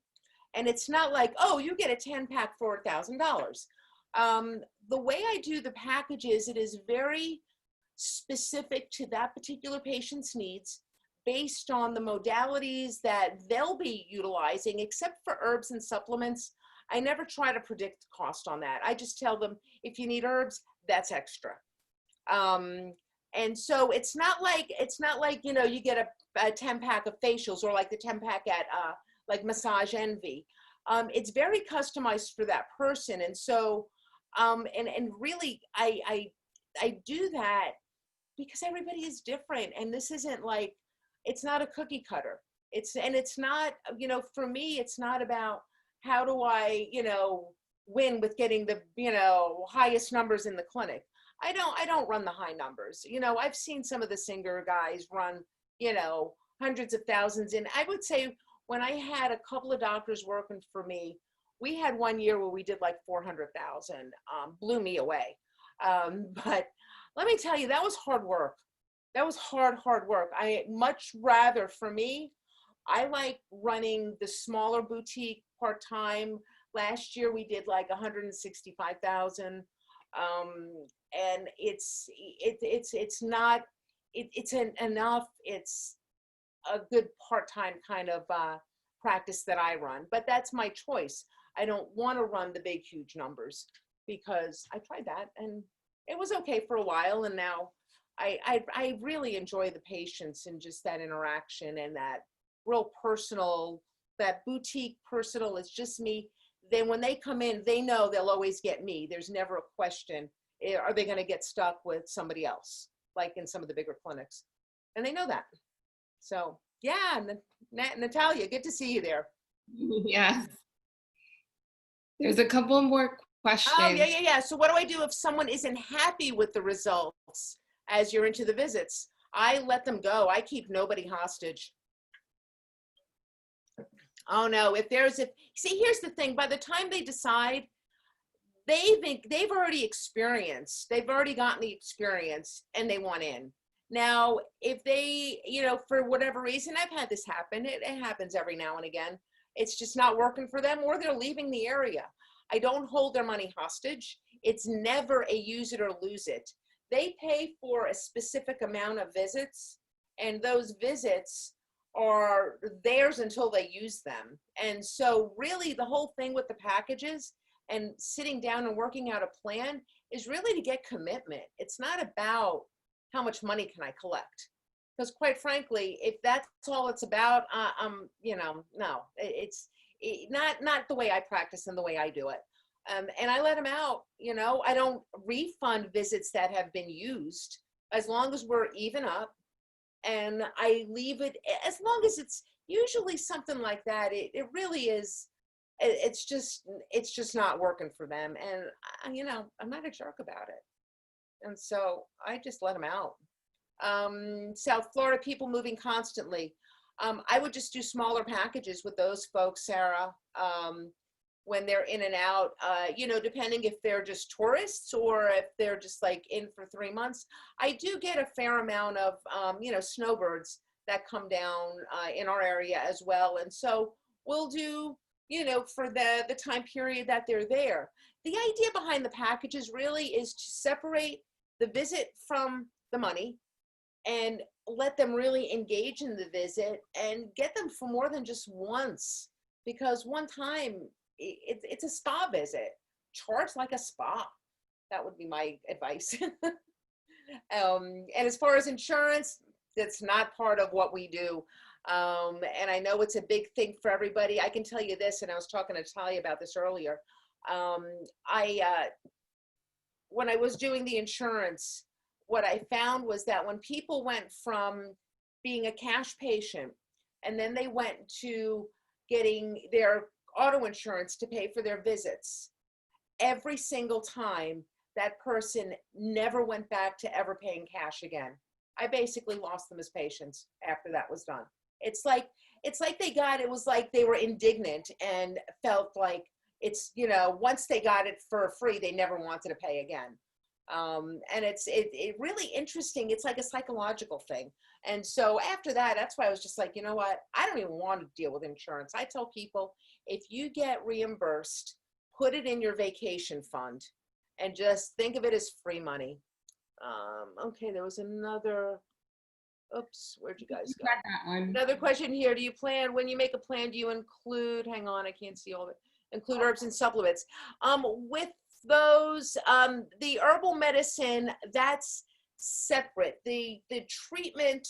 And it's not like, oh, you get a 10-pack for $1,000. The way I do the packages, it is very specific to that particular patient's needs based on the modalities that they'll be utilizing. Except for herbs and supplements, I never try to predict the cost on that. I just tell them, if you need herbs, that's extra. And so it's not like, you know, you get a 10-pack of facials, or like the 10-pack at like Massage Envy. It's very customized for that person. And so, and really, I do that because everybody is different. And this isn't like, it's not a cookie cutter. It's not, you know, for me, it's not about how do I, you know, win with getting the, you know, highest numbers in the clinic. I don't run the high numbers. You know, I've seen some of the singer guys run, you know, hundreds of thousands. And I would say when I had a couple of doctors working for me, we had one year where we did like 400,000, blew me away. But let me tell you, that was hard work. That was hard work. I much rather, for me, I like running the smaller boutique part-time. Last year we did like 165,000. And it's not, it's enough. It's a good part-time kind of practice that I run, but that's my choice. I don't want to run the big, huge numbers because I tried that and it was okay for a while. And now I really enjoy the patients and just that interaction and that real personal, that boutique personal, it's just me. Then when they come in, they know they'll always get me. There's never a question, are they going to get stuck with somebody else, like in some of the bigger clinics? And they know that. So yeah, Natalia, good to see you there. Yes. There's a couple more questions. Oh, yeah. So what do I do if someone isn't happy with the results as you're into the visits? I let them go. I keep nobody hostage. Oh no, see, here's the thing, by the time they decide, they've already experienced, they've already gotten the experience and they want in. Now, if they, you know, for whatever reason, I've had this happen, it happens every now and again, it's just not working for them or they're leaving the area. I don't hold their money hostage. It's never a use it or lose it. They pay for a specific amount of visits and those visits are theirs until they use them. And so really the whole thing with the packages and sitting down and working out a plan is really to get commitment. It's not about how much money can I collect. Because quite frankly, if that's all it's about, you know, no, it's not the way I practice and the way I do it. And I let them out, you know, I don't refund visits that have been used as long as we're even up. And I leave it, as long as it's usually something like that, it really is, it's just not working for them. And, you know, I'm not a jerk about it. And so I just let them out. South Florida people moving constantly. I would just do smaller packages with those folks, Sarah, when they're in and out, you know, depending if they're just tourists or if they're just like in for 3 months. I do get a fair amount of, you know, snowbirds that come down in our area as well. And so we'll do, you know, for the time period that they're there. The idea behind the packages really is to separate the visit from the money and let them really engage in the visit and get them for more than just once, because one time it's a spa visit. Charge like a spa. That would be my advice. And as far as insurance, that's not part of what we do. And I know it's a big thing for everybody. I can tell you this, and I was talking to Talia about this earlier. When I was doing the insurance, what I found was that when people went from being a cash patient and then they went to getting their auto insurance to pay for their visits, every single time that person never went back to ever paying cash again. I basically lost them as patients after that was done. It's like it was like they were indignant and felt like it's, you know, once they got it for free, they never wanted to pay again. And it really interesting. It's like a psychological thing. And so after that, that's why I was just like, you know what? I don't even want to deal with insurance. I tell people, if you get reimbursed, put it in your vacation fund and just think of it as free money. Okay, there was another, oops, where'd you guys go? Got that one. Another question here. Do you plan, when you make a plan, do you include, hang on, I can't see all of it, include herbs and supplements? With those, the herbal medicine, that's separate. The treatment,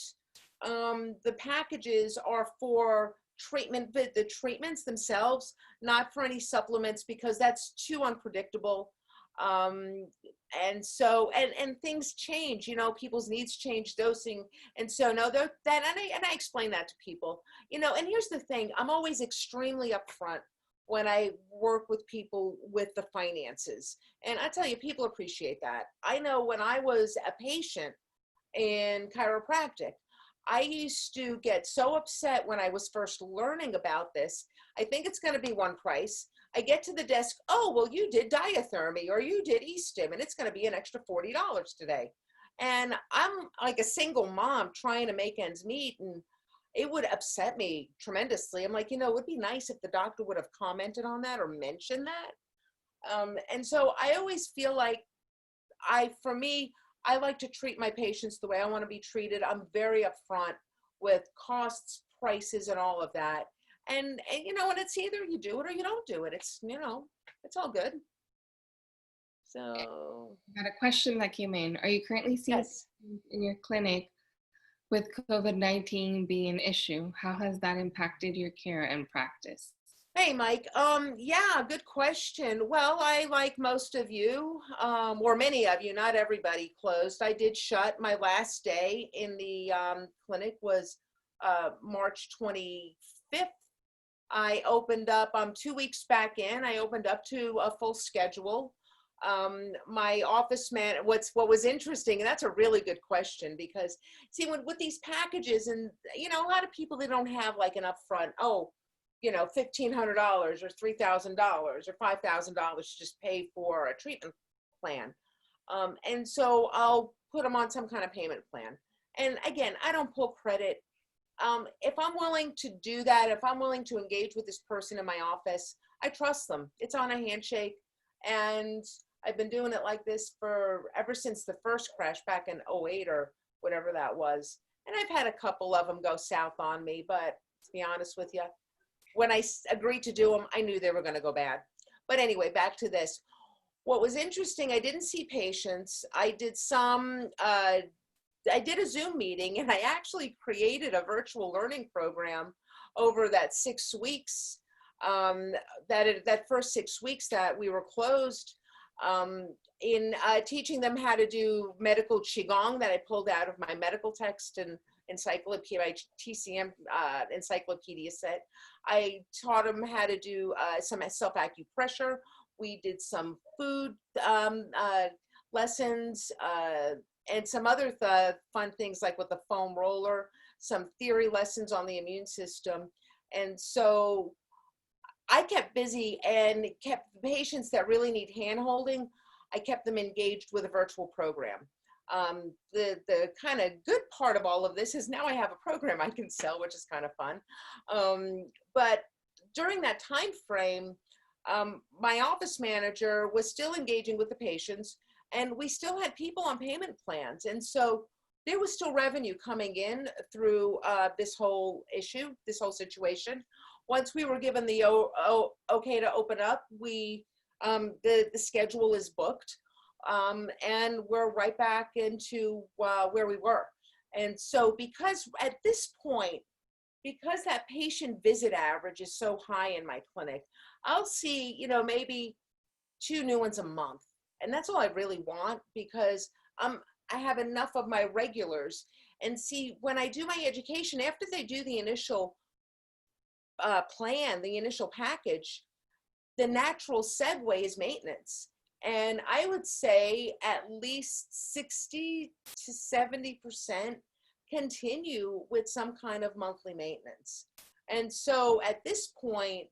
the packages are for treatment, but the treatments themselves, not for any supplements, because that's too unpredictable. And so, and things change, you know, people's needs change, dosing. And so, no, that, and I explain that to people, you know, and here's the thing, I'm always extremely upfront when I work with people with the finances. And I tell you, people appreciate that. I know when I was a patient in chiropractic, I used to get so upset when I was first learning about this. I think it's going to be one price. I get to the desk, oh, well, you did diathermy or you did e-stim, and it's going to be an extra $40 today. And I'm like a single mom trying to make ends meet, and it would upset me tremendously. I'm like, you know, it would be nice if the doctor would have commented on that or mentioned that. And so I always feel like for me, I like to treat my patients the way I want to be treated. I'm very upfront with costs, prices, and all of that. And you know, and it's either you do it or you don't do it. It's, you know, it's all good. So. I got a question that came in. Are you currently seeing Yes. in your clinic with COVID-19 being an issue? How has that impacted your care and practice? Hey, Mike. Yeah, good question. Well, I, like most of you, or many of you, not everybody, closed. I did shut. My last day in the clinic was March 25th. I opened up, 2 weeks back in, I opened up to a full schedule. My office man, what was interesting, and that's a really good question, because see, with these packages, and you know, a lot of people, they don't have like an upfront, oh, you know, $1,500 or $3,000 or $5,000 to just pay for a treatment plan. And so I'll put them on some kind of payment plan. And again, I don't pull credit. If I'm willing to do that, if I'm willing to engage with this person in my office, I trust them. It's on a handshake. And I've been doing it like this ever since the first crash back in '08 or whatever that was. And I've had a couple of them go south on me, but to be honest with you, when I agreed to do them, I knew they were going to go bad. But anyway, back to this. What was interesting, I didn't see patients. I did I did a Zoom meeting, and I actually created a virtual learning program over that 6 weeks, that first 6 weeks that we were closed, in teaching them how to do medical Qigong that I pulled out of my medical text and encyclopedia, my TCM encyclopedia set. I taught them how to do some self-acupressure. We did some food lessons, and some other fun things like with the foam roller, some theory lessons on the immune system. And so I kept busy and kept patients that really need hand-holding, I kept them engaged with a virtual program. The kind of good part of all of this is now I have a program I can sell, which is kind of fun. But during that time frame, my office manager was still engaging with the patients, and we still had people on payment plans. And so there was still revenue coming in through this whole issue, this whole situation. Once we were given the okay to open up, the schedule is booked, and we're right back into where we were. And so because at this point, because that patient visit average is so high in my clinic, I'll see, you know, maybe 2 new ones a month. And that's all I really want, because I have enough of my regulars. And see, when I do my education, after they do the initial plan, the initial package, the natural segue is maintenance. And I would say at least 60 to 70% continue with some kind of monthly maintenance. And so at this point,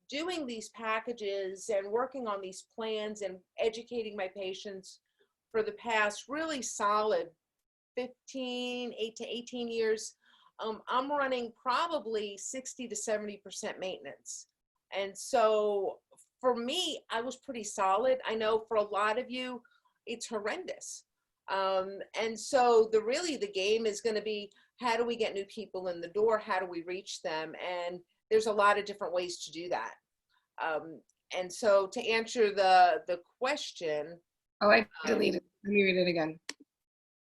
doing these packages and working on these plans and educating my patients for the past really solid 8 to 18 years, I'm running probably 60 to 70% maintenance. And so for me, I was pretty solid. I know for a lot of you, it's horrendous. And so the game is going to be, how do we get new people in the door? How do we reach them? And there's a lot of different ways to do that. And so to answer the question. Oh, I deleted it. Let me read it again.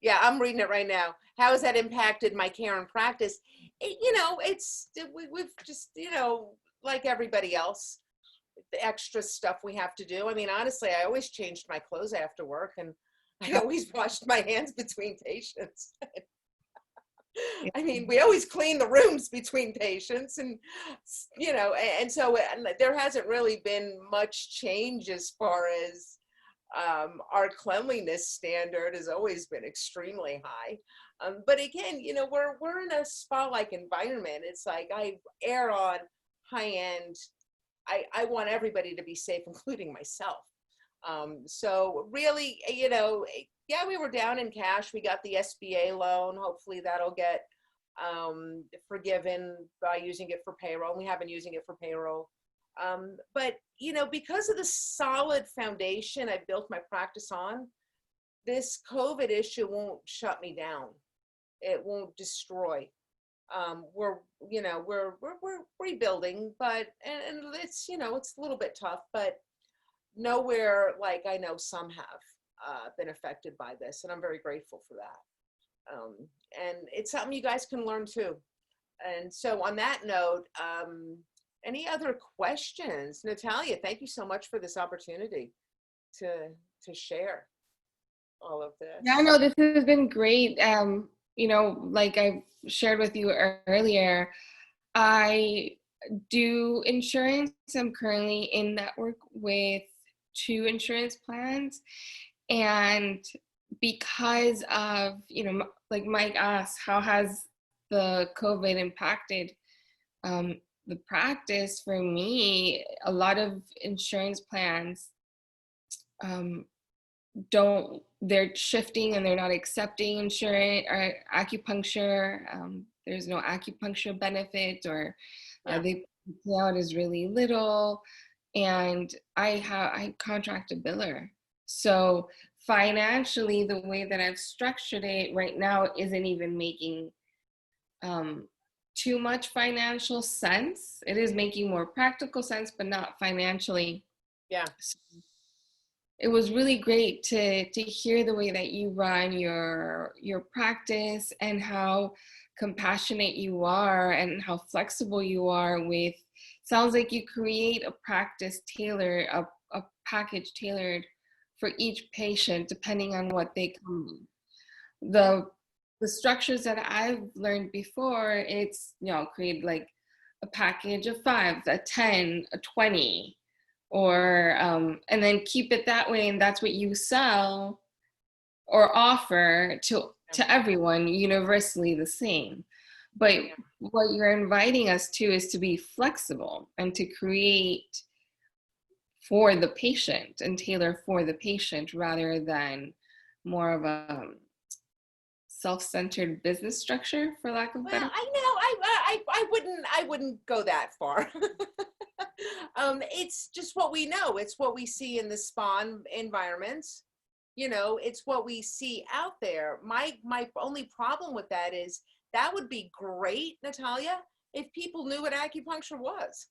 Yeah, I'm reading it right now. How has that impacted my care and practice? We've just, like everybody else, the extra stuff we have to do. I mean, honestly, I always changed my clothes after work, and I always washed my hands between patients. I mean, we always clean the rooms between patients, and and so there hasn't really been much change as far as our cleanliness standard has always been extremely high. But again, we're in a spa-like environment. It's like I err on high end. I want everybody to be safe, including myself. So really, yeah, we were down in cash. We got the SBA loan. Hopefully that'll get forgiven by using it for payroll. We have been using it for payroll. But, because of the solid foundation I built my practice on, this COVID issue won't shut me down. It won't destroy. We're rebuilding, but, and it's, it's a little bit tough, but nowhere like I know some have been affected by this. And I'm very grateful for that. And it's something you guys can learn too. And so on that note, any other questions? Natalia, thank you so much for this opportunity to share all of this. Yeah, no, this has been great. Like I shared with you earlier, I do insurance. I'm currently in network with 2 insurance plans. And because of, like Mike asked, how has the COVID impacted the practice? For me, a lot of insurance plans they're shifting and they're not accepting insurance or acupuncture. There's no acupuncture benefit, or they pay out is really little. And I contract a biller. So financially, the way that I've structured it right now isn't even making too much financial sense. It is making more practical sense, but not financially. Yeah. So it was really great to hear the way that you run your practice and how compassionate you are and how flexible you are with. Sounds like you create a practice tailored, a package tailored for each patient depending on what they come in. The structures that I've learned before, it's create like a package of 5, a 10, a 20, or and then keep it that way, and that's what you sell or offer to everyone, universally the same. But what you're inviting us to is to be flexible and to create for the patient and tailor for the patient rather than more of a self-centered business structure, for lack of better. I wouldn't go that far. It's just what we know. It's what we see in the spa environments. It's what we see out there. My only problem with that is that would be great, Natalia, if people knew what acupuncture was.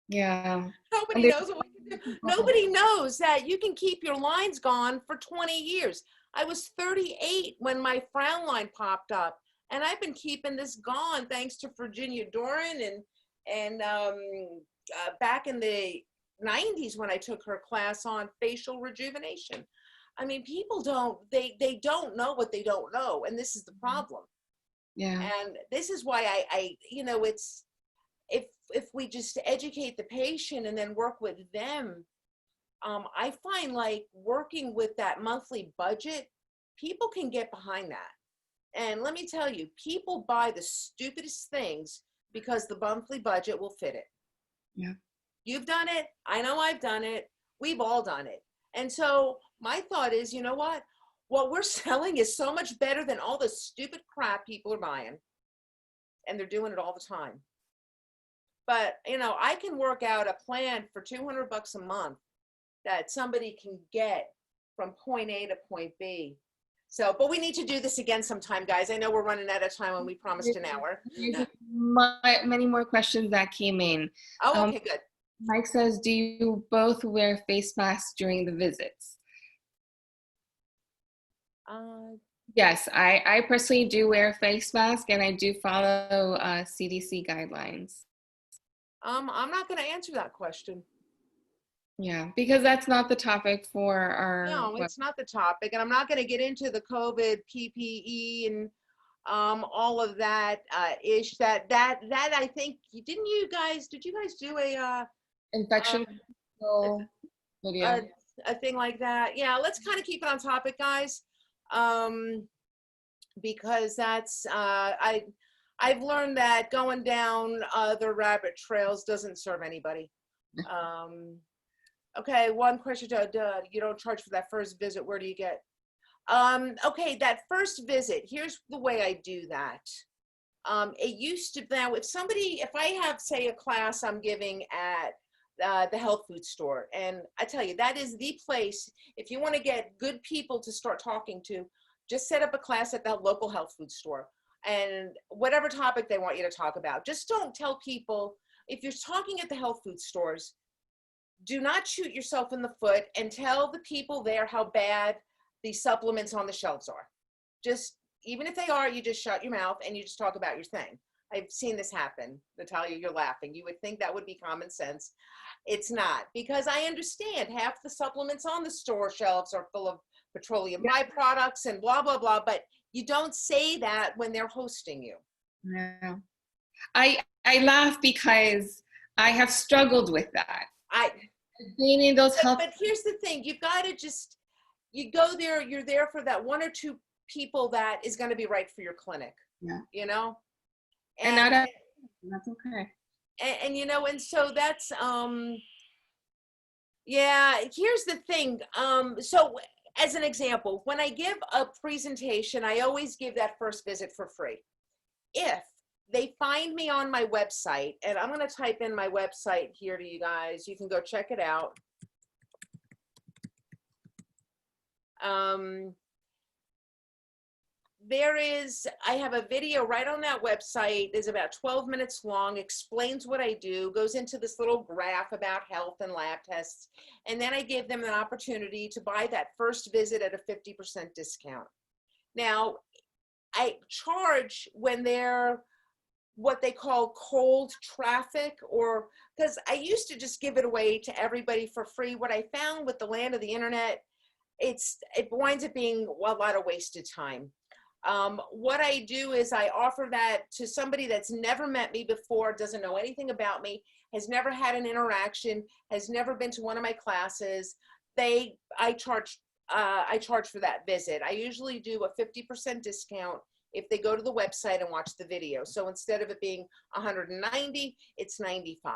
Yeah. Nobody knows what we can do. Nobody knows that you can keep your lines gone for 20 years. I was 38 when my frown line popped up, and I've been keeping this gone thanks to Virginia Doran and back in the 90s when I took her class on facial rejuvenation. I mean, people they don't know what they don't know, and this is the problem. Yeah. And this is why it's, if we just educate the patient and then work with them, I find like working with that monthly budget, people can get behind that. And let me tell you, people buy the stupidest things because the monthly budget will fit it. Yeah. You've done it. I know I've done it. We've all done it. And so My thought is, you know what we're selling is so much better than all the stupid crap people are buying, and they're doing it all the time. But I can work out a plan for $200 a month that somebody can get from point A to point B. So, but we need to do this again sometime, guys. I know we're running out of time when we promised an hour. There's many more questions that came in. Oh, okay, good. Mike says, do you both wear face masks during the visits? Yes, I personally do wear a face mask, and I do follow CDC guidelines. I'm not going to answer that question. Yeah, because that's not the topic for our. No, it's not the topic, and I'm not going to get into the COVID PPE and all of that ish. That I think did you guys do a Infection video? A thing like that? Yeah, let's kind of keep it on topic, guys, because that's I've learned that going down the rabbit trails doesn't serve anybody. Okay, one question. You don't charge for that first visit. Where do you get? Okay, that first visit. Here's the way I do that. It used to, now if I have, say, a class I'm giving at the health food store, and I tell you, that is the place, if you want to get good people to start talking to, just set up a class at the local health food store, and whatever topic they want you to talk about. Just don't tell people, if you're talking at the health food stores, do not shoot yourself in the foot and tell the people there how bad the supplements on the shelves are. Just, even if they are, you just shut your mouth and you just talk about your thing. I've seen this happen. Natalia, you're laughing. You would think that would be common sense. It's not, because I understand half the supplements on the store shelves are full of petroleum byproducts and blah, blah, blah, but you don't say that when they're hosting you. Yeah. I laugh because I have struggled with that. Being in those health. But here's the thing: you've got to just, you go there. You're there for that one or two people that is going to be right for your clinic. Yeah. And that's okay. And so that's yeah. Here's the thing. So as an example, when I give a presentation, I always give that first visit for free. If they find me on my website, and I'm going to type in my website here to you guys. You can go check it out. I have a video right on that website. It's about 12 minutes long, explains what I do, goes into this little graph about health and lab tests. And then I give them an opportunity to buy that first visit at a 50% discount. Now, I charge when they're what they call cold traffic, or because I used to just give it away to everybody for free. What I found with the land of the internet, it winds up being a lot of wasted time. What I do is I offer that to somebody that's never met me before, doesn't know anything about me, has never had an interaction, has never been to one of my classes. I charge for that visit. I usually do a 50% discount if they go to the website and watch the video. So instead of it being 190, it's 95.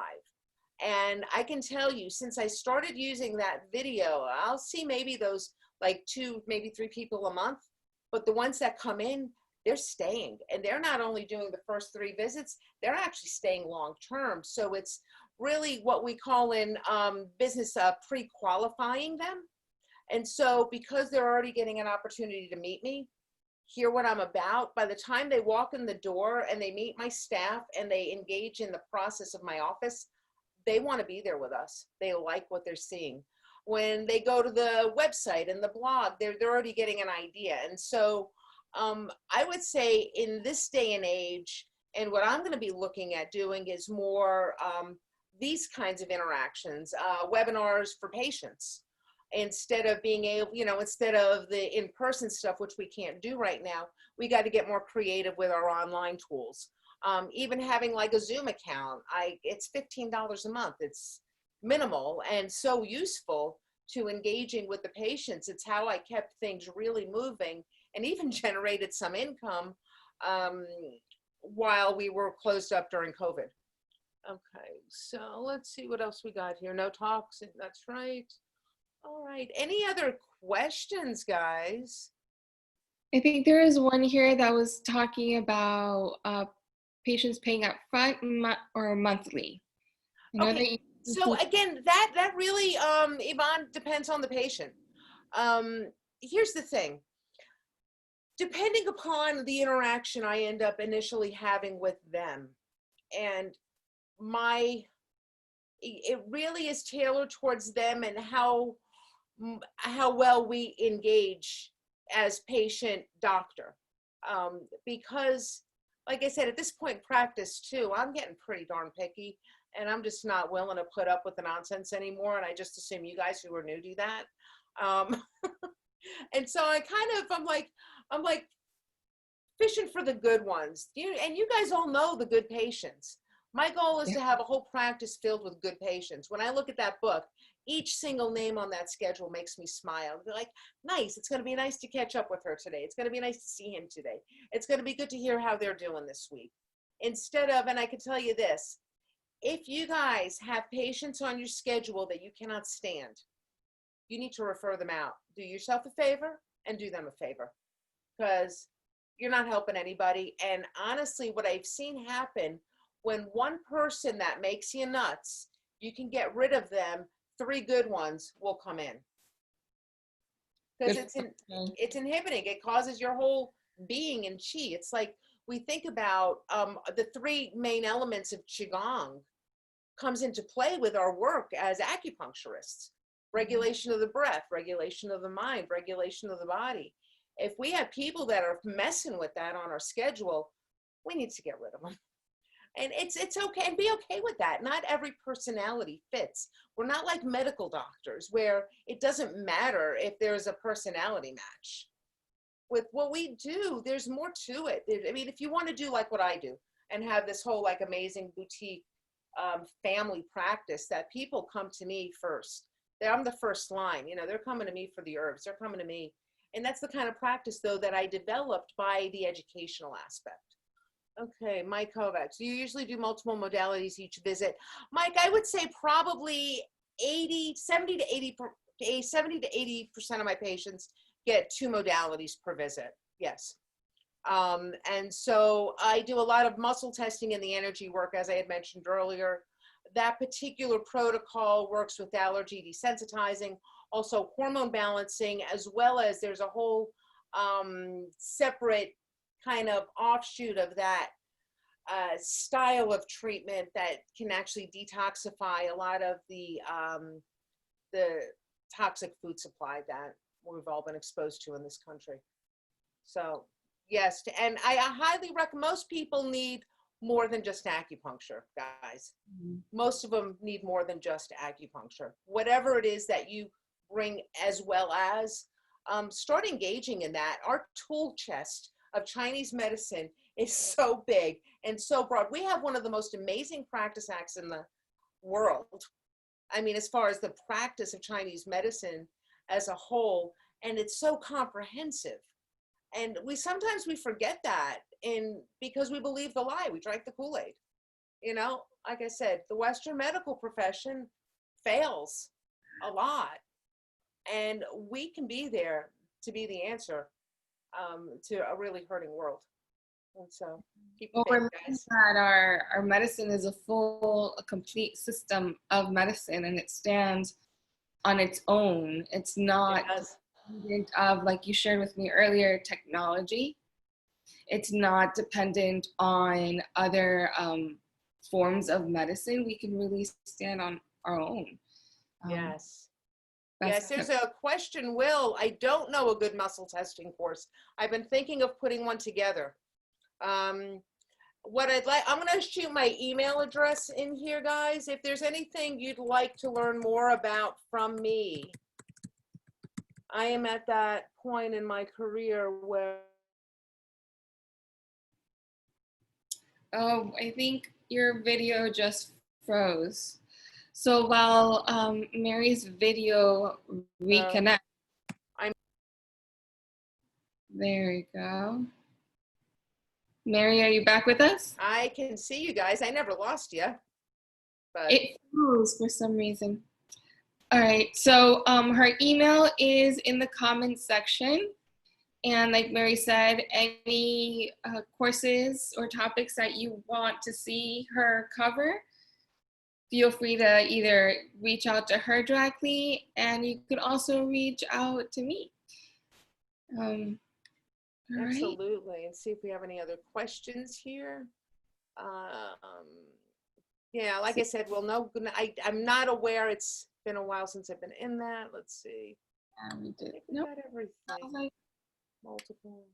And I can tell you, since I started using that video, I'll see maybe those like 2, maybe 3 people a month, but the ones that come in, they're staying, and they're not only doing the first 3 visits, they're actually staying long-term. So it's really what we call in business pre-qualifying them. And so because they're already getting an opportunity to meet me, hear what I'm about, by the time they walk in the door and they meet my staff and they engage in the process of my office, they want to be there with us. They like what they're seeing. When they go to the website and the blog, they're already getting an idea. And so I would say in this day and age, and what I'm going to be looking at doing is more these kinds of interactions, webinars for patients. Instead of being able, instead of the in-person stuff, which we can't do right now, we got to get more creative with our online tools. Even having like a Zoom account, it's $15 a month. It's minimal and so useful to engaging with the patients. It's how I kept things really moving and even generated some income while we were closed up during COVID. Okay, so let's see what else we got here. No talks, that's right. All right. Any other questions, guys? I think there is one here that was talking about patients paying up front or monthly. I know Okay. that So again, that really, Yvonne, depends on the patient. Here's the thing. Depending upon the interaction I end up initially having with them, and it really is tailored towards them and how well we engage as patient doctor. Because like I said, at this point practice too, I'm getting pretty darn picky, and I'm just not willing to put up with the nonsense anymore. And I just assume you guys who are new do that. Um, and so I'm like fishing for the good ones. And you guys all know the good patients. My goal is to have a whole practice filled with good patients. When I look at that book, each single name on that schedule makes me smile. They're like, nice. It's going to be nice to catch up with her today. It's going to be nice to see him today. It's going to be good to hear how they're doing this week. Instead of, and I can tell you this, if you guys have patients on your schedule that you cannot stand, you need to refer them out. Do yourself a favor and do them a favor, because you're not helping anybody. And honestly, what I've seen happen, when one person that makes you nuts, you can get rid of them, 3 good ones will come in. Because it's inhibiting. It causes your whole being in chi. It's like we think about the 3 main elements of Qigong comes into play with our work as acupuncturists. Regulation of the breath, regulation of the mind, regulation of the body. If we have people that are messing with that on our schedule, we need to get rid of them. And it's okay, and be okay with that. Not every personality fits. We're not like medical doctors where it doesn't matter if there's a personality match. With what we do, there's more to it. I mean, if you want to do like what I do and have this whole like amazing boutique family practice, that people come to me first. I'm the first line. They're coming to me for the herbs. They're coming to me. And that's the kind of practice, though, that I developed by the educational aspect. Okay, Mike Kovacs. You usually do multiple modalities each visit. Mike, I would say probably 70 to 80% of my patients get 2 modalities per visit. Yes. And so I do a lot of muscle testing and the energy work, as I had mentioned earlier. That particular protocol works with allergy desensitizing, also hormone balancing, as well as there's a whole separate kind of offshoot of that style of treatment that can actually detoxify a lot of the toxic food supply that we've all been exposed to in this country. So yes, and I highly recommend. Most people need more than just acupuncture, guys. Most of them need more than just acupuncture. Whatever it is that you bring, as well as start engaging in that. Our tool chest of Chinese medicine is so big and so broad. We have one of the most amazing practice acts in the world. I mean, as far as the practice of Chinese medicine as a whole, and it's so comprehensive. And sometimes we forget that because we believe the lie. We drank the Kool-Aid. Like I said, the Western medical profession fails a lot. And we can be there to be the answer to a really hurting world. And so keep it remember guys. that our medicine is a complete system of medicine, and it stands on its own. It's not dependent of, like you shared with me earlier, technology. It's not dependent on other forms of medicine. We can really stand on our own. Yes. Yes, there's a question, Will. I don't know a good muscle testing course. I've been thinking of putting one together. What I'd like, I'm going to shoot my email address in here, guys. If there's anything you'd like to learn more about from me, I am at that point in my career where. Oh, I think your video just froze. So while Mary's video reconnects, there you go. Mary, are you back with us? I can see you guys. I never lost you. But it froze for some reason. All right, so her email is in the comments section. And like Mary said, any courses or topics that you want to see her cover, feel free to either reach out to her directly, and you could also reach out to me. All right. Absolutely. And see if we have any other questions here. Yeah, like I said, well, no, I'm not aware. It's been a while since I've been in that. Let's see. We did. I think we Nope. got everything. Multiple.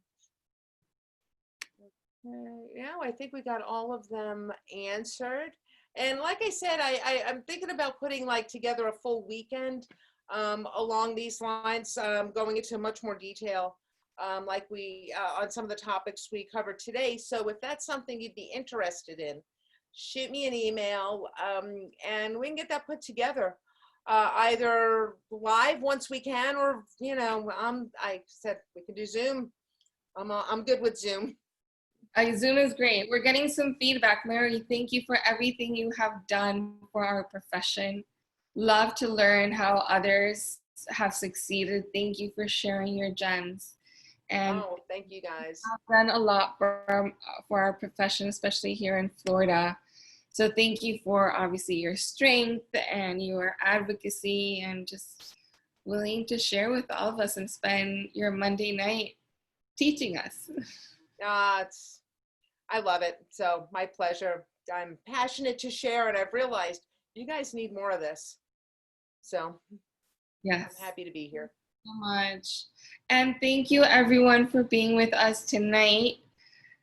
Okay. Yeah, I think we got all of them answered. And like I said, I'm thinking about putting like together a full weekend along these lines, going into much more detail, like we on some of the topics we covered today. So if that's something you'd be interested in, shoot me an email, and we can get that put together, either live once we can, or you know, I said we can do Zoom. I'm good with Zoom. Zoom is great. We're getting some feedback. Mary, thank you for everything you have done for our profession. Love to learn how others have succeeded. Thank you for sharing your gems. And oh, thank you guys. I've done a lot for our profession, especially here in Florida. So thank you for obviously your strength and your advocacy, and just willing to share with all of us and spend your Monday night teaching us. I love it. So my pleasure. I'm passionate to share, and I've realized you guys need more of this. So Yes. I'm happy to be here. So much. And thank you everyone for being with us tonight.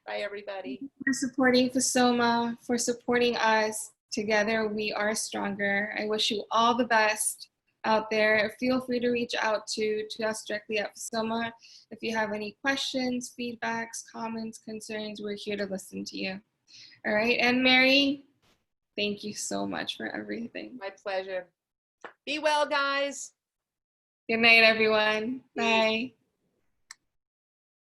Bye everybody. For supporting FSOMA, for supporting us. Together we are stronger. I wish you all the best out there. Feel free to reach out to us directly at FSOMA if you have any questions, feedbacks, comments, concerns. We're here to listen to you. All right, and Mary, thank you so much for everything. My pleasure. Be well, guys. Good night, everyone. Bye.